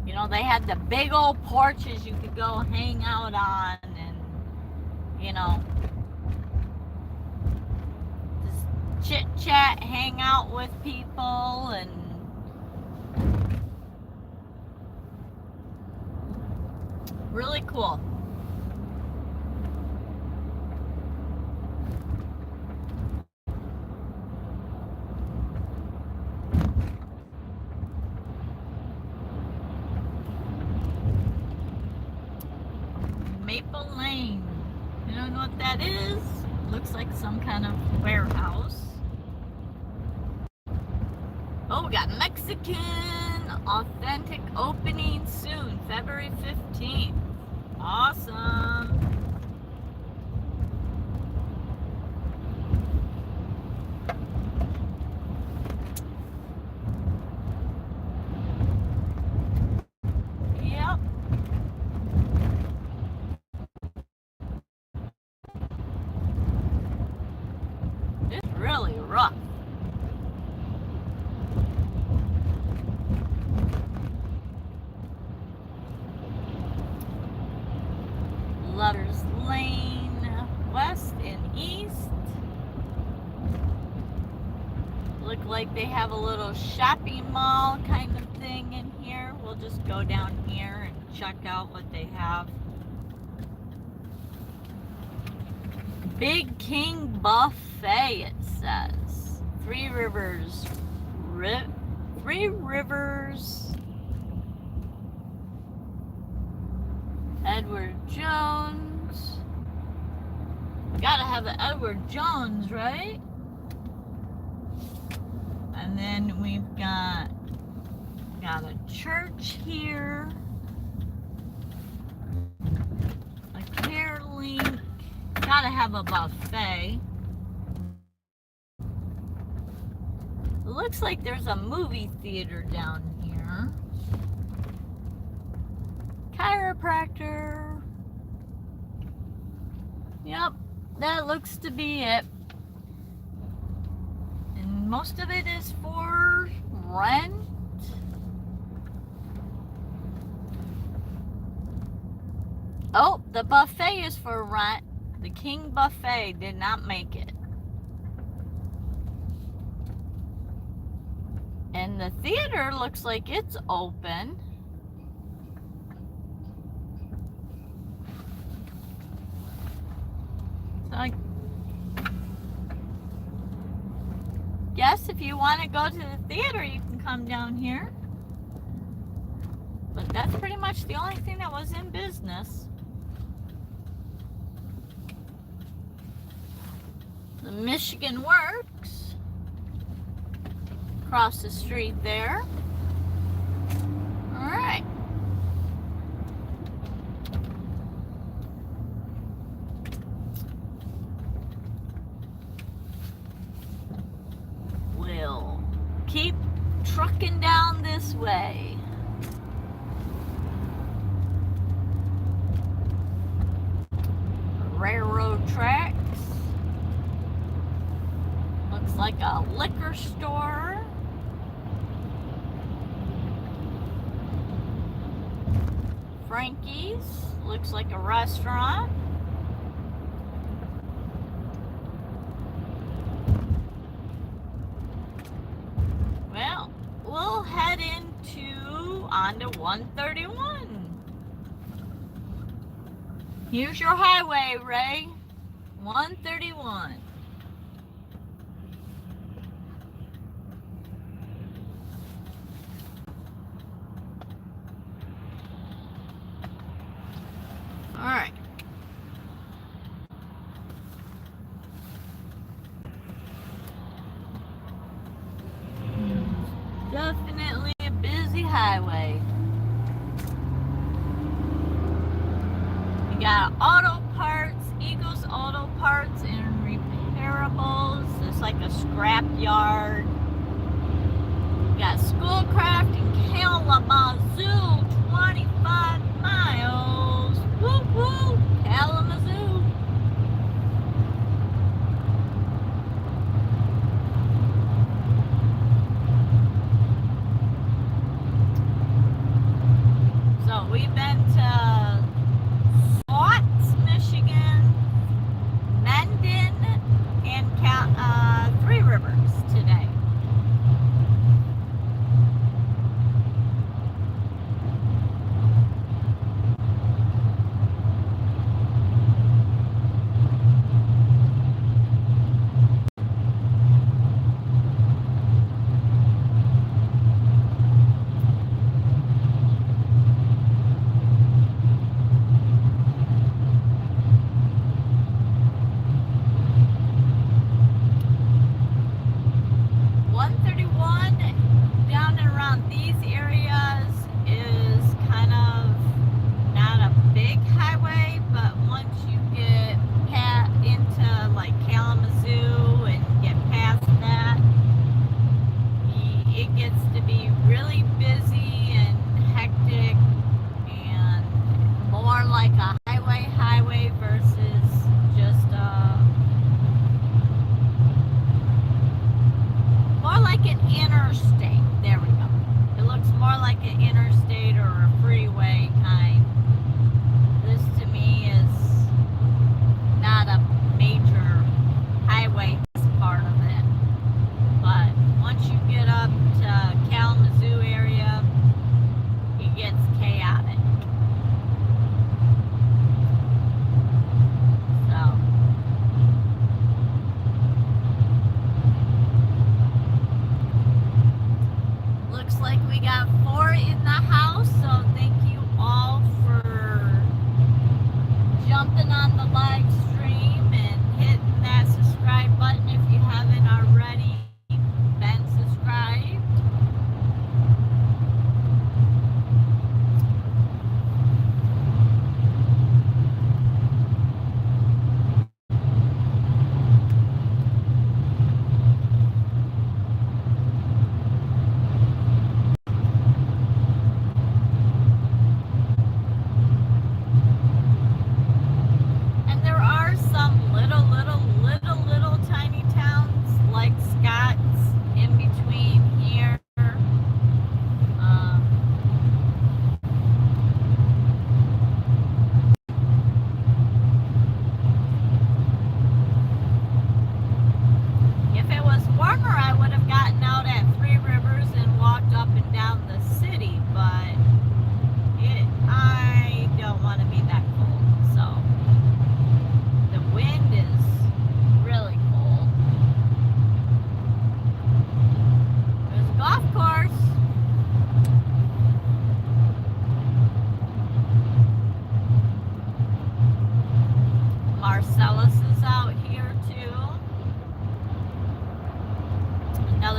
You know, they had the big old porches you could go hang out on and, you know, just chit chat, hang out with people, and really cool. Maple Lane. You don't know what that is? Looks like some kind of warehouse. Oh, we got Mexican authentic opening soon, February 15th. Awesome. Yep. It's really rough. Lovers Lane, west and east. Look like they have a little shopping mall kind of thing in here. We'll just go down here and check out what they have. Big King Buffet, it says. Three Rivers. Three Rivers Edward Jones. Gotta have the Edward Jones, right? And then we've got a church here. A care link. Gotta have a buffet. It looks like there's a movie theater down here. Chiropractor. Yep, that looks to be it. And most of it is for rent. Oh, the buffet is for rent. The King Buffet did not make it. And the theater looks like it's open. So I guess if you want to go to the theater, you can come down here. But that's pretty much the only thing that was in business. The Michigan Works across the street there. All right. We'll keep trucking down this way. Railroad tracks. Looks like a liquor store. Frankie's. Looks like a restaurant. Well, we'll head onto 131. Here's your highway, Ray. 131. All right. Definitely a busy highway. We got auto parts, Eagles Auto Parts and Repairables. It's like a scrap yard. We got Schoolcraft in Kalamazoo, 25 miles. Woo woo, Kalamazoo. So we've been to Swats, Michigan, Mendon, and Three Rivers today.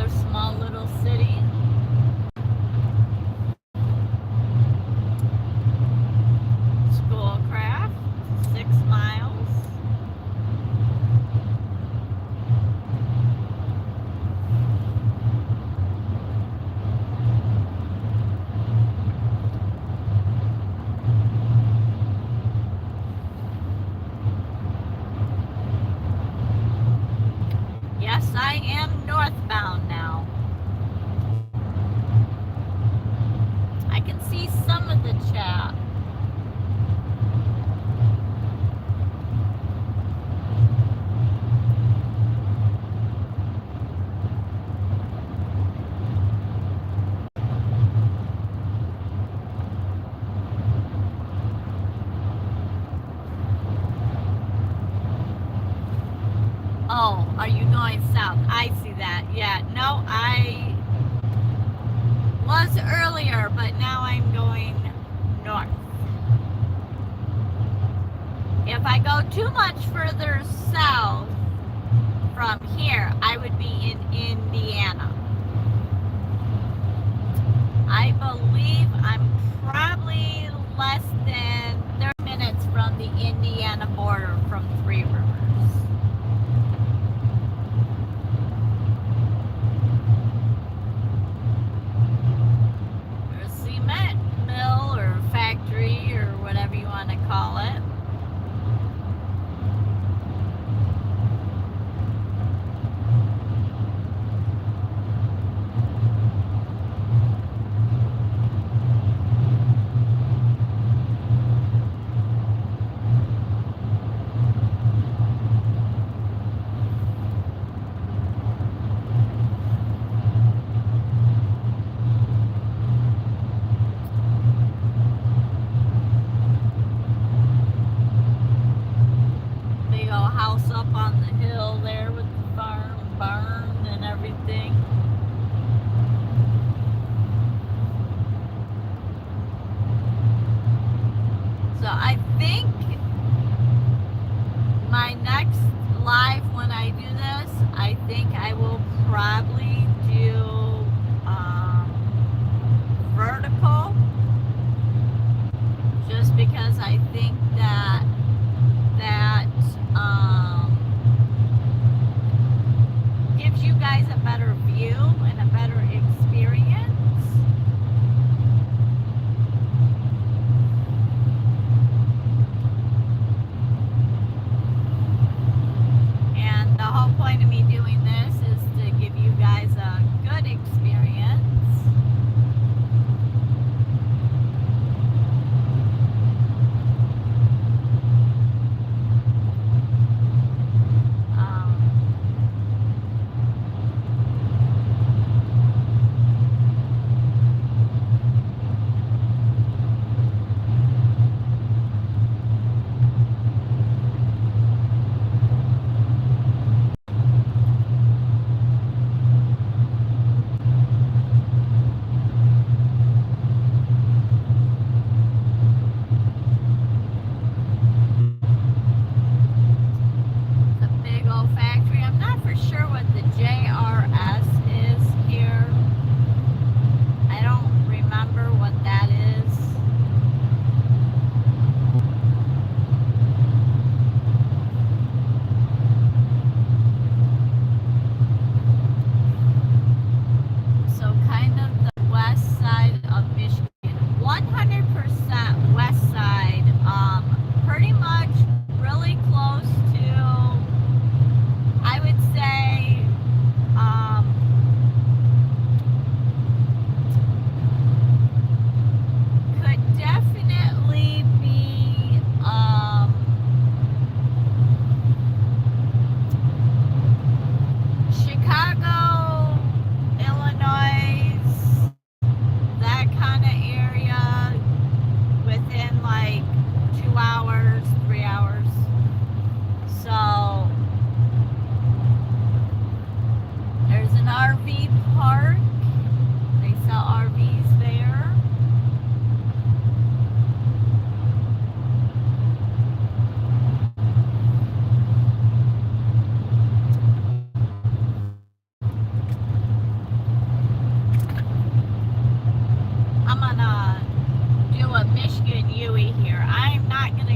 another small little city. Schoolcraft, 6 miles. Yes, I am northbound now. I can see some of the chat. Oh, are you going south? I see that. Yeah, no, I was earlier, but now I'm going north. If I go too much further south from here, I would be in Indiana. I believe I'm probably less than 30 minutes from the Indiana border from Three Rivers. Or a cement mill or factory or whatever you want to call it. Big old house up on the hill there with the barn and everything. So I think my next live when I do this, I think I will probably do vertical, just because I think that gives you guys a better view and a better experience. And the whole point of me doing this is to give you guys a good experience.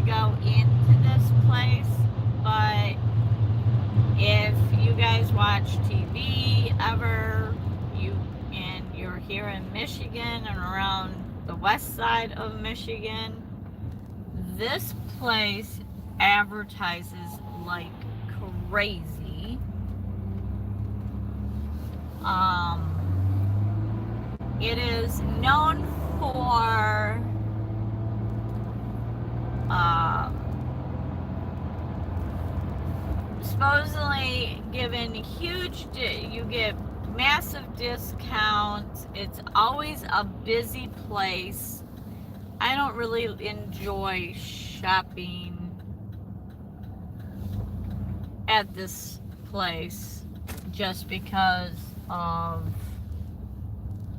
go into this place, but if you guys watch TV ever, and you're here in Michigan and around the west side of Michigan, this place advertises like crazy. It is known for supposedly giving you get massive discounts. It's always a busy place. I don't really enjoy shopping at this place just because of,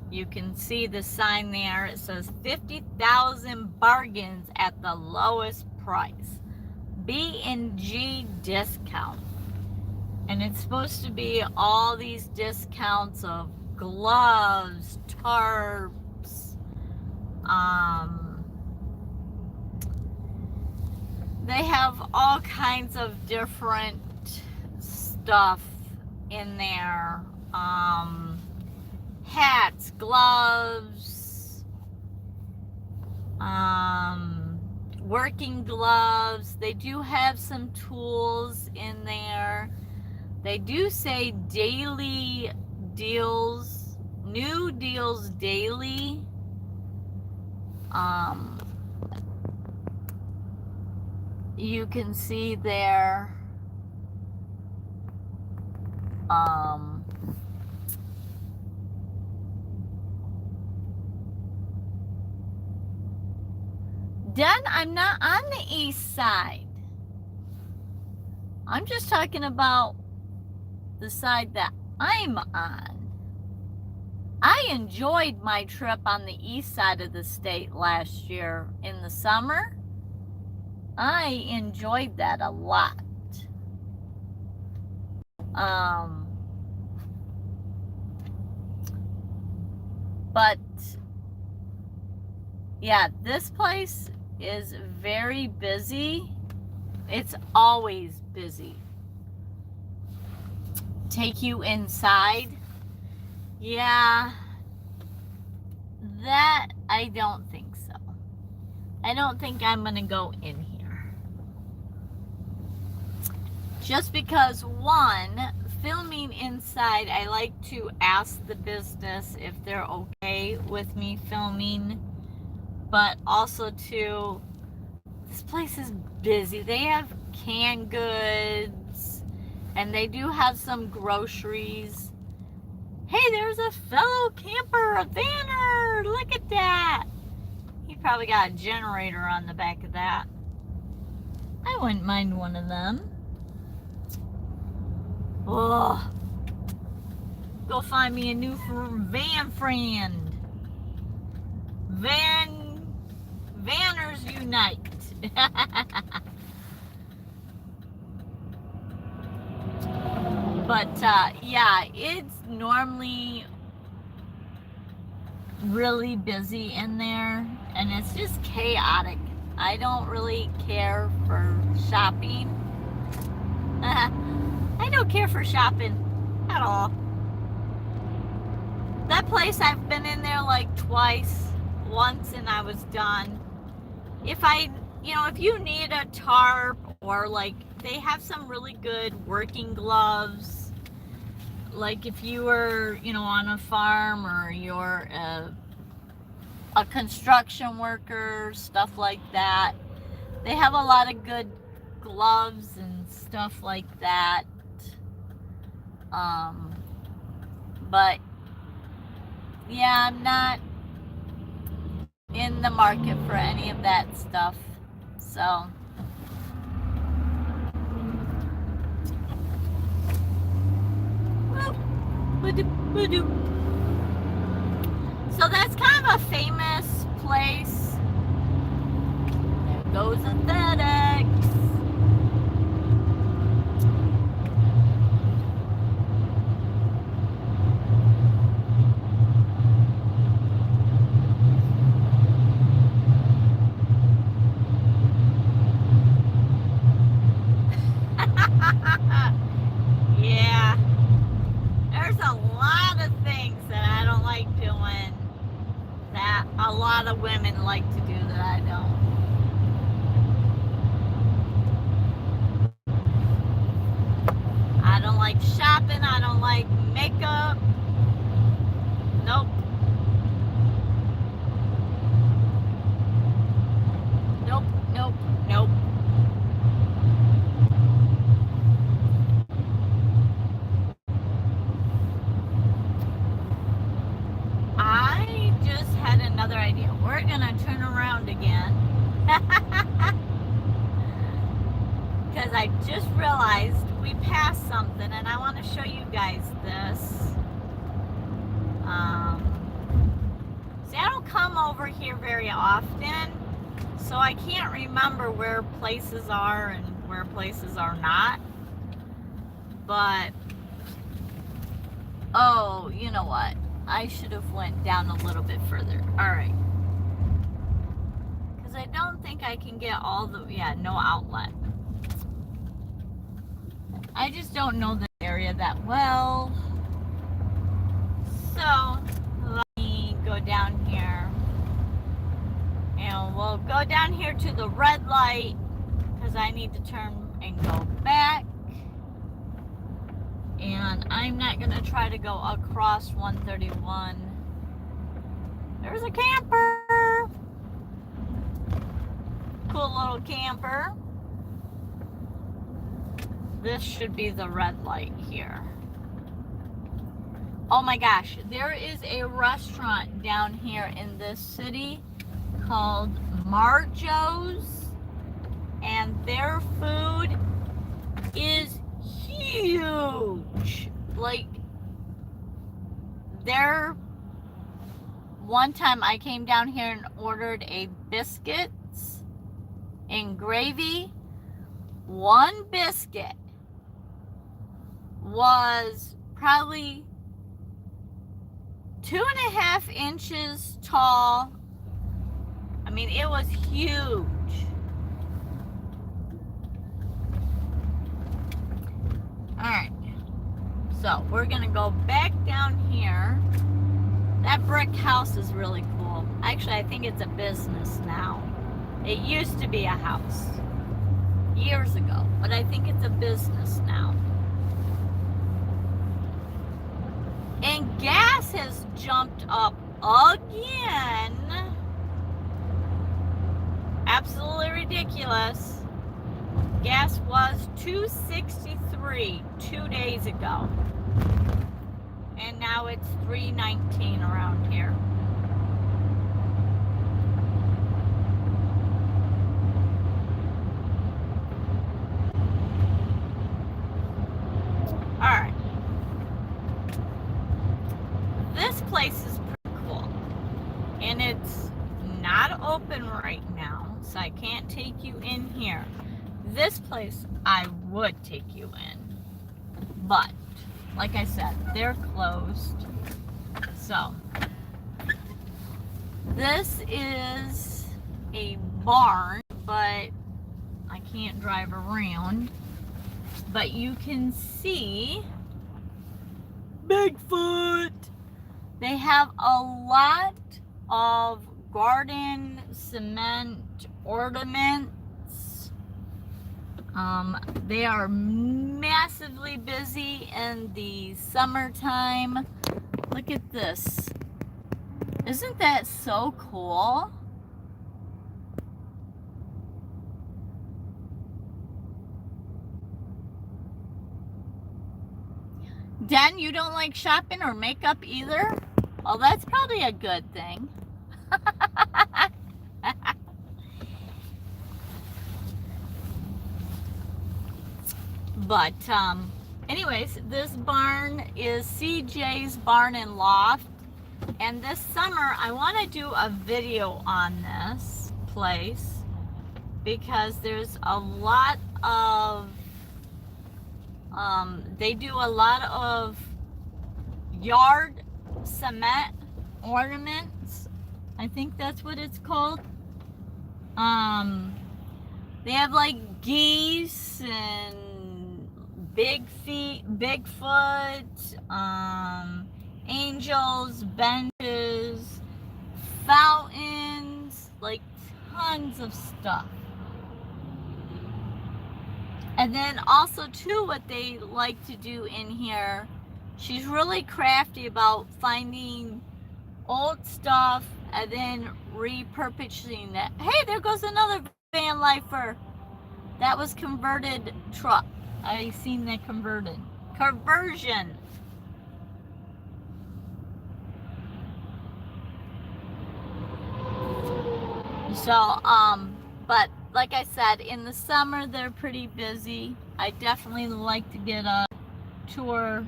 you can see the sign there. It says 50,000 bargains at the lowest price. B&G discount. And it's supposed to be all these discounts of gloves, tarps, they have all kinds of different stuff in there. Hats, gloves, working gloves. They do have some tools in there. They do say daily deals, new deals daily. You can see there, then I'm not on the east side. I'm just talking about the side that I'm on. I enjoyed my trip on the east side of the state last year in the summer. I enjoyed that a lot. But yeah, this place is very busy. It's always busy. Take you inside? Yeah, that I don't think so. I don't think I'm gonna go in here. Just because, one, filming inside, I like to ask the business if they're okay with me filming. But also, too, this place is busy. They have canned goods, and they do have some groceries. Hey, there's a fellow camper, a vanner. Look at that. He probably got a generator on the back of that. I wouldn't mind one of them. Oh, go find me a new van friend. Vanners unite. But yeah, it's normally really busy in there, and it's just chaotic. I don't really care for shopping. I don't care for shopping at all. That place, I've been in there like twice, once, and I was done. If you need a tarp, or like, they have some really good working gloves. Like if you were, on a farm, or you're a construction worker, stuff like that. They have a lot of good gloves and stuff like that. But yeah, I'm not in the market for any of that stuff. So so that's kind of a famous place. There goes a FedEx. a lot of women like to do that. I don't. I don't like shopping. I don't like makeup. Nope. Nope, nope, nope. I just had another idea. We're gonna turn around again. Because I just realized we passed something and I want to show you guys this. See, I don't come over here very often, so I can't remember where places are and where places are not. But, oh, you know what? I should have went down a little bit further. All right. Because I don't think I can get all the, yeah, no outlet. I just don't know the area that well. So, let me go down here. And we'll go down here to the red light because I need to turn and go back. And I'm not going to try to go across 131. There's a camper. Cool little camper. This should be the red light here. Oh my gosh, there is a restaurant down here in this city called Marjo's, and their food is huge. Like, one time I came down here and ordered a biscuits and gravy. One biscuit was probably 2.5 inches tall. I mean, it was huge. Alright, so we're gonna go back down here. That brick house is really cool. Actually, I think it's a business now. It used to be a house years ago, but I think it's a business now. And gas has jumped up again. Absolutely ridiculous. Gas was $2.63 2 days ago. And now it's $3.19 around here. Alright. This place is pretty cool. And it's not open right now, so I can't take you in here. This place I would take you in. But, like I said, they're closed. So, this is a barn, but I can't drive around. But you can see Bigfoot. They have a lot of garden cement ornaments. They are massively busy in the summertime. Look at this. Isn't that so cool? Den, you don't like shopping or makeup either? Well, that's probably a good thing. But, anyways, this barn is CJ's Barn and Loft. And this summer, I want to do a video on this place because there's a lot of, they do a lot of yard cement ornaments. I think that's what it's called. They have like geese and Bigfoot, angels, benches, fountains. tons of stuff. And then also too, what they like to do in here, she's really crafty about finding old stuff and then repurposing it. Hey, there goes another van lifer. That was converted truck. I seen that conversion. So, but like I said, in the summer they're pretty busy. I definitely like to get a tour,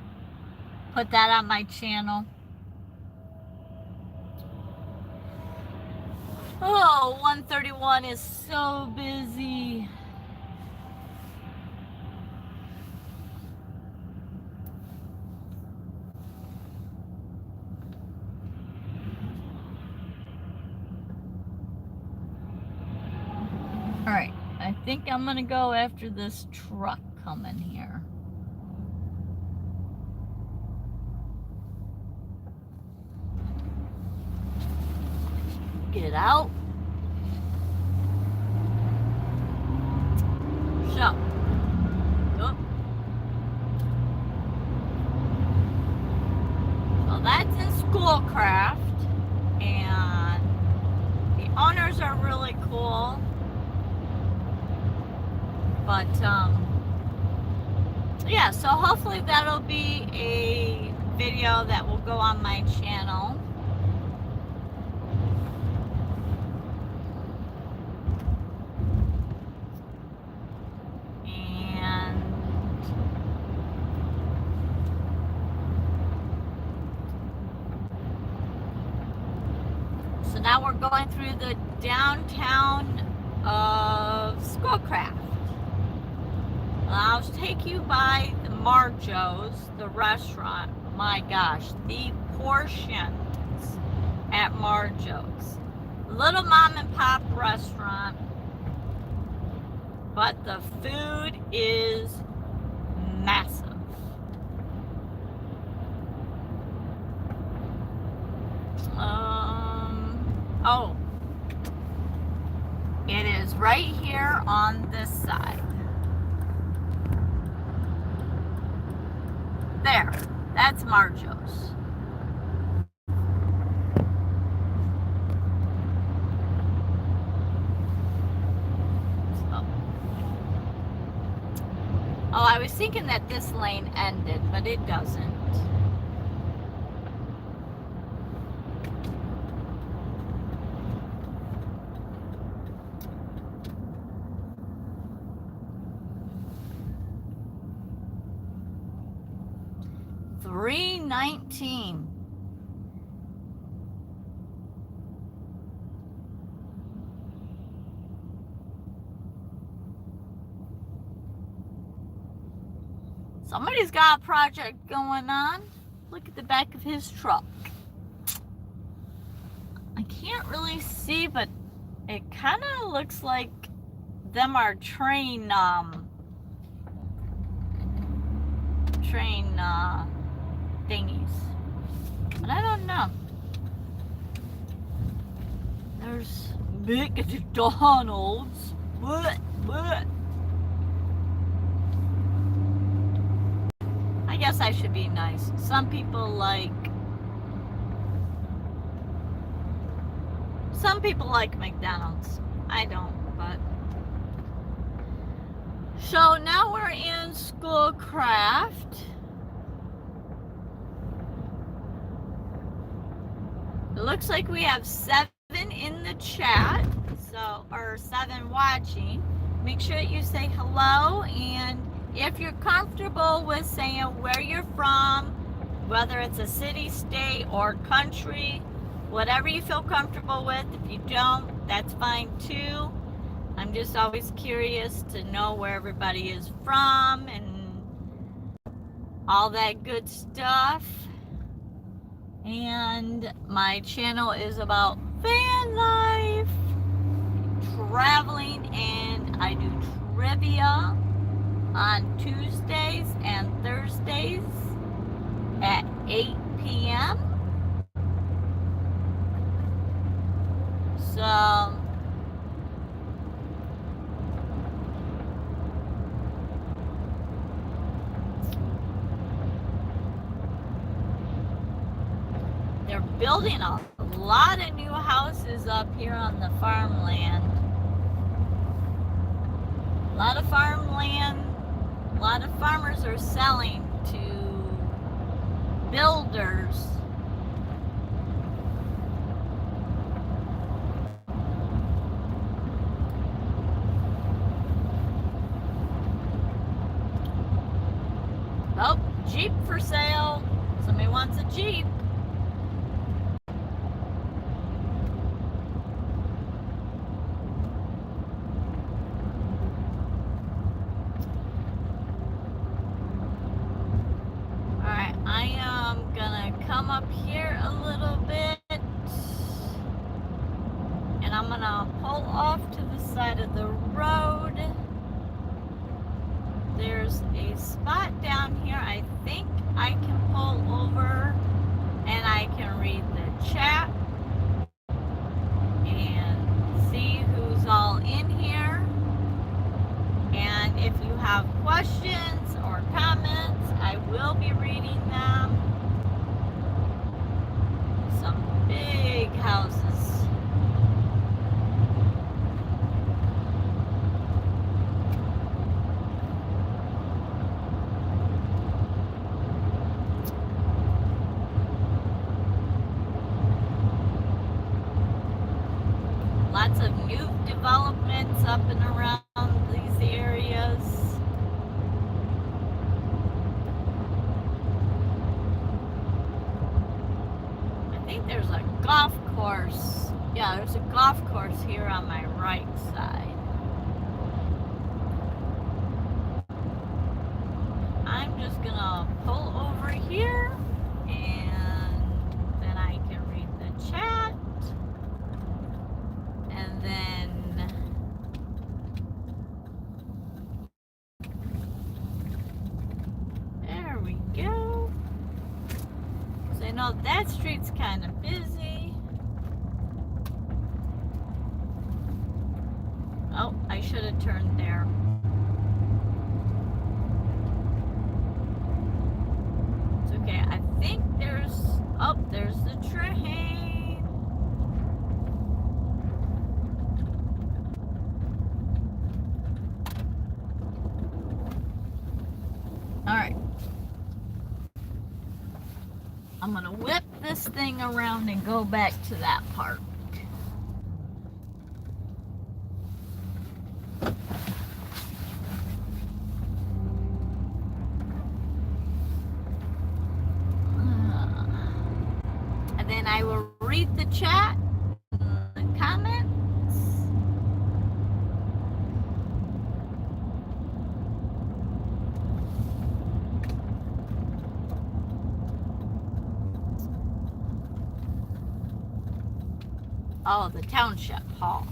put that on my channel. Oh, 131 is so busy. All right, I think I'm gonna go after this truck coming here. Get out. So, oh. So that's in Schoolcraft, and the owners are really cool. But yeah, so hopefully that'll be a video that will go on my channel. And so now we're going through the downtown of Schoolcraft. I'll take you by the Marjo's, the restaurant. My gosh, the portions at Marjo's. Little mom and pop restaurant, but the food is massive. Oh, it is right here on this side. There, that's Marjo's. Oh, I was thinking that this lane ended, but it doesn't. $3.19. Somebody's got a project going on. Look at the back of his truck. I can't really see, but it kind of looks like them are train thingies, but I don't know. There's McDonald's. What? I guess I should be nice. Some people like McDonald's. I don't, but. So now we're in Schoolcraft. It looks like we have 7 in the chat, so, or 7 watching. Make sure that you say hello, and if you're comfortable with saying where you're from, whether it's a city, state, or country, whatever you feel comfortable with. If you don't, that's fine too. I'm just always curious to know where everybody is from and all that good stuff. And my channel is about van life, traveling, and I do trivia on Tuesdays and Thursdays at 8 p.m. So They're building a lot of new houses up here on the farmland. A lot of farmland, a lot of farmers are selling to builders. Oh, Jeep for sale. Somebody wants a Jeep. Alright, I am gonna come up here a little bit. And I'm gonna pull off to the side of the road. There's a spot down here. I think I can pull over and I can read the chat and see who's all in here. And if you have questions or comments, I will be reading them. Some big houses. Lots of new developments up and around these areas. I think there's a golf course. Yeah, there's a golf course here on my right side. I'm just gonna pull over here and then I can read the chat. And then there we go. Because I know that street's kind of busy. Oh, I should have turned there. It's okay. I think there's, oh, there's the train. Alright. I'm gonna whip this thing around and go back to that park. And then I will read the chat, the comments. Oh, the township hall.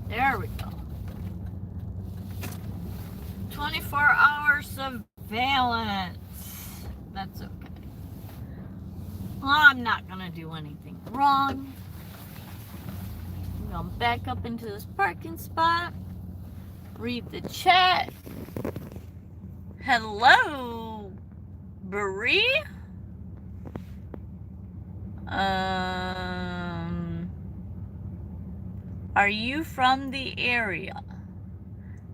There we go. 24-hour surveillance. That's okay. Well, I'm not gonna do anything wrong. I'm gonna back up into this parking spot. Read the chat. Hello, Bree. Are you from the area?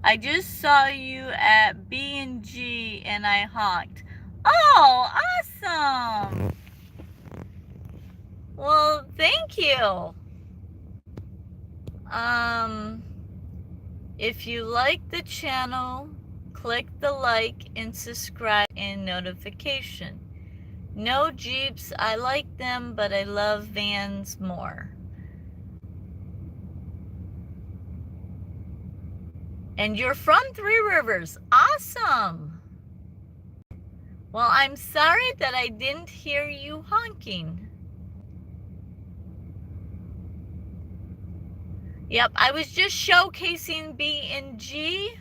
I just saw you at B&G and I honked. Oh, awesome. Well, thank you. If you like the channel, click the like and subscribe and notification. No Jeeps, I like them, but I love vans more. And you're from Three Rivers. Awesome. Well, I'm sorry that I didn't hear you honking. Yep, I was just showcasing B&G.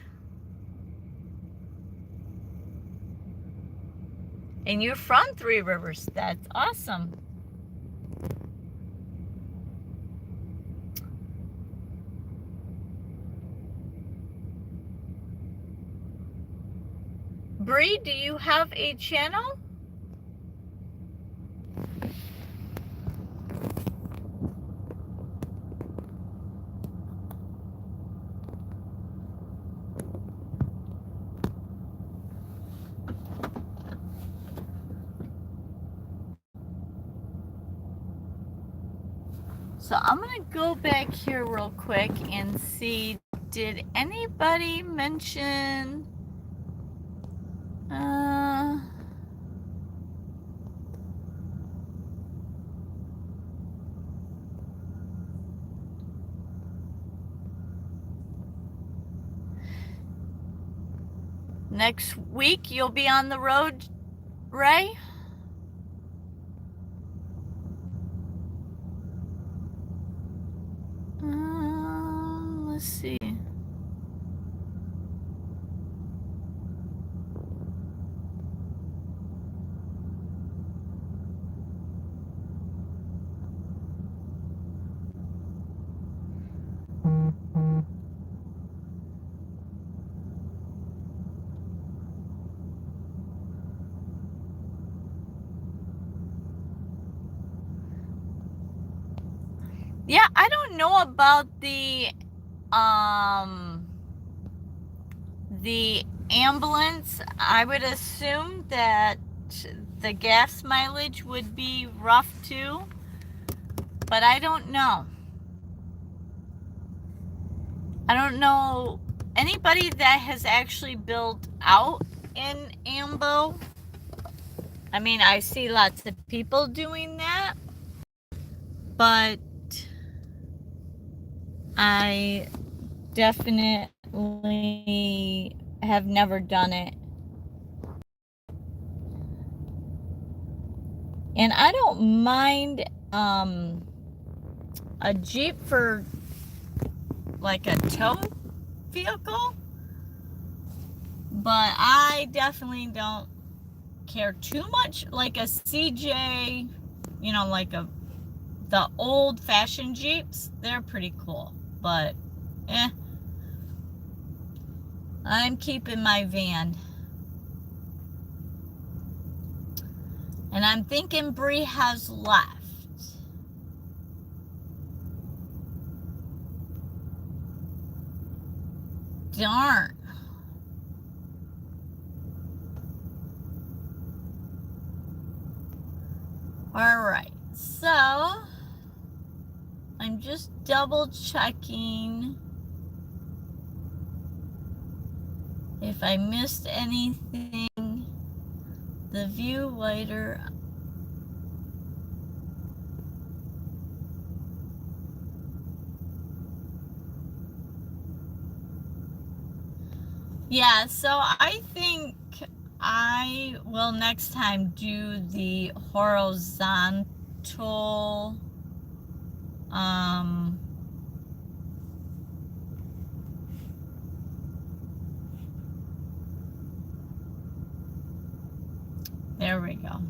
And you're from Three Rivers. That's awesome. Bree, do you have a channel? So I'm gonna go back here real quick and see, did anybody mention next week you'll be on the road, Ray? Let's see. Yeah, I don't know about the ambulance. I would assume that the gas mileage would be rough too, but I don't know. I don't know anybody that has actually built out in Ambo. I mean, I see lots of people doing that, but I definitely have never done it. And I don't mind a Jeep for like a tow vehicle, but I definitely don't care too much. Like a CJ, you know, like the old fashioned Jeeps, they're pretty cool, but I'm keeping my van. And I'm thinking Bree has left. Darn. All right, so I'm just double checking if I missed anything. The view wider. Yeah, so I think I will next time do the horizontal there we go.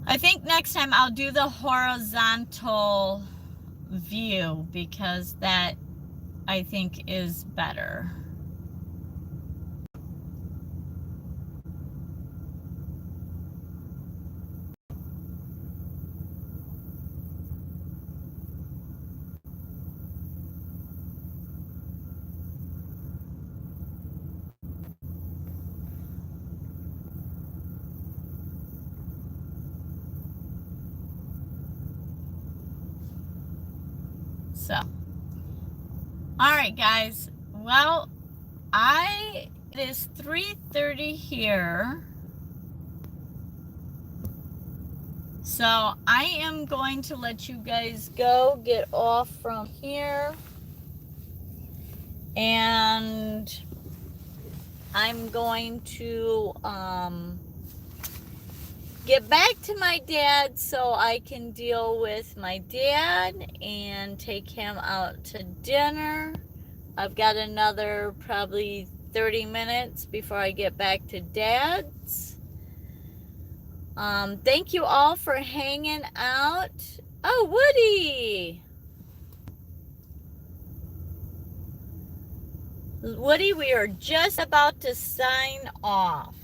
I think next time I'll do the horizontal view because that I think is better. So, all right, guys. Well, it is 3:30 here. So I am going to let you guys go, get off from here, and I'm going to get back to my dad so I can deal with my dad and take him out to dinner. I've got another probably 30 minutes before I get back to dad's. Thank you all for hanging out. Oh, Woody! Woody, we are just about to sign off.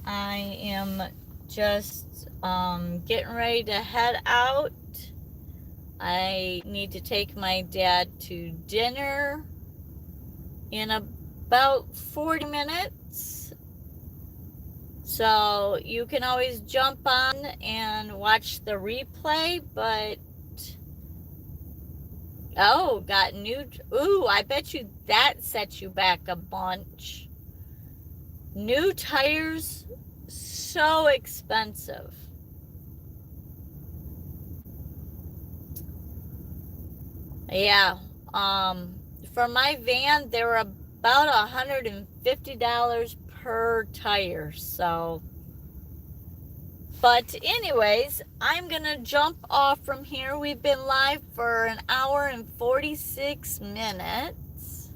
I am just getting ready to head out. I need to take my dad to dinner in about 40 minutes. So you can always jump on and watch the replay, but oh, got new. Ooh, I bet you that sets you back a bunch. New tires, so expensive. Yeah. For my van, they were about $150 per tire. So, but anyways, I'm gonna jump off from here. We've been live for an hour and 46 minutes.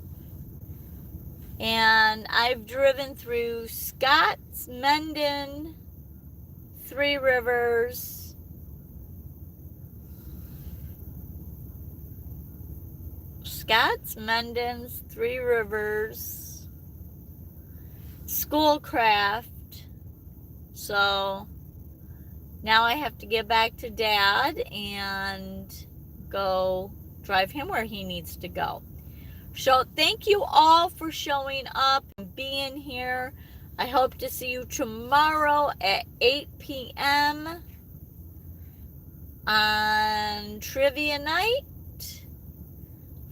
And I've driven through Scotts, Mendon, Three Rivers, Scotts, Mendon's, Three Rivers, Schoolcraft. So now I have to get back to Dad and go drive him where he needs to go. So thank you all for showing up and being here. I hope to see you tomorrow at 8 p.m. on trivia night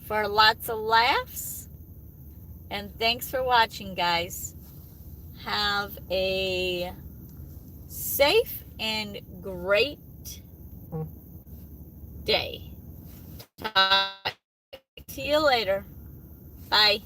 for lots of laughs. And thanks for watching, guys. Have a safe and great day. Talk to you later. Bye.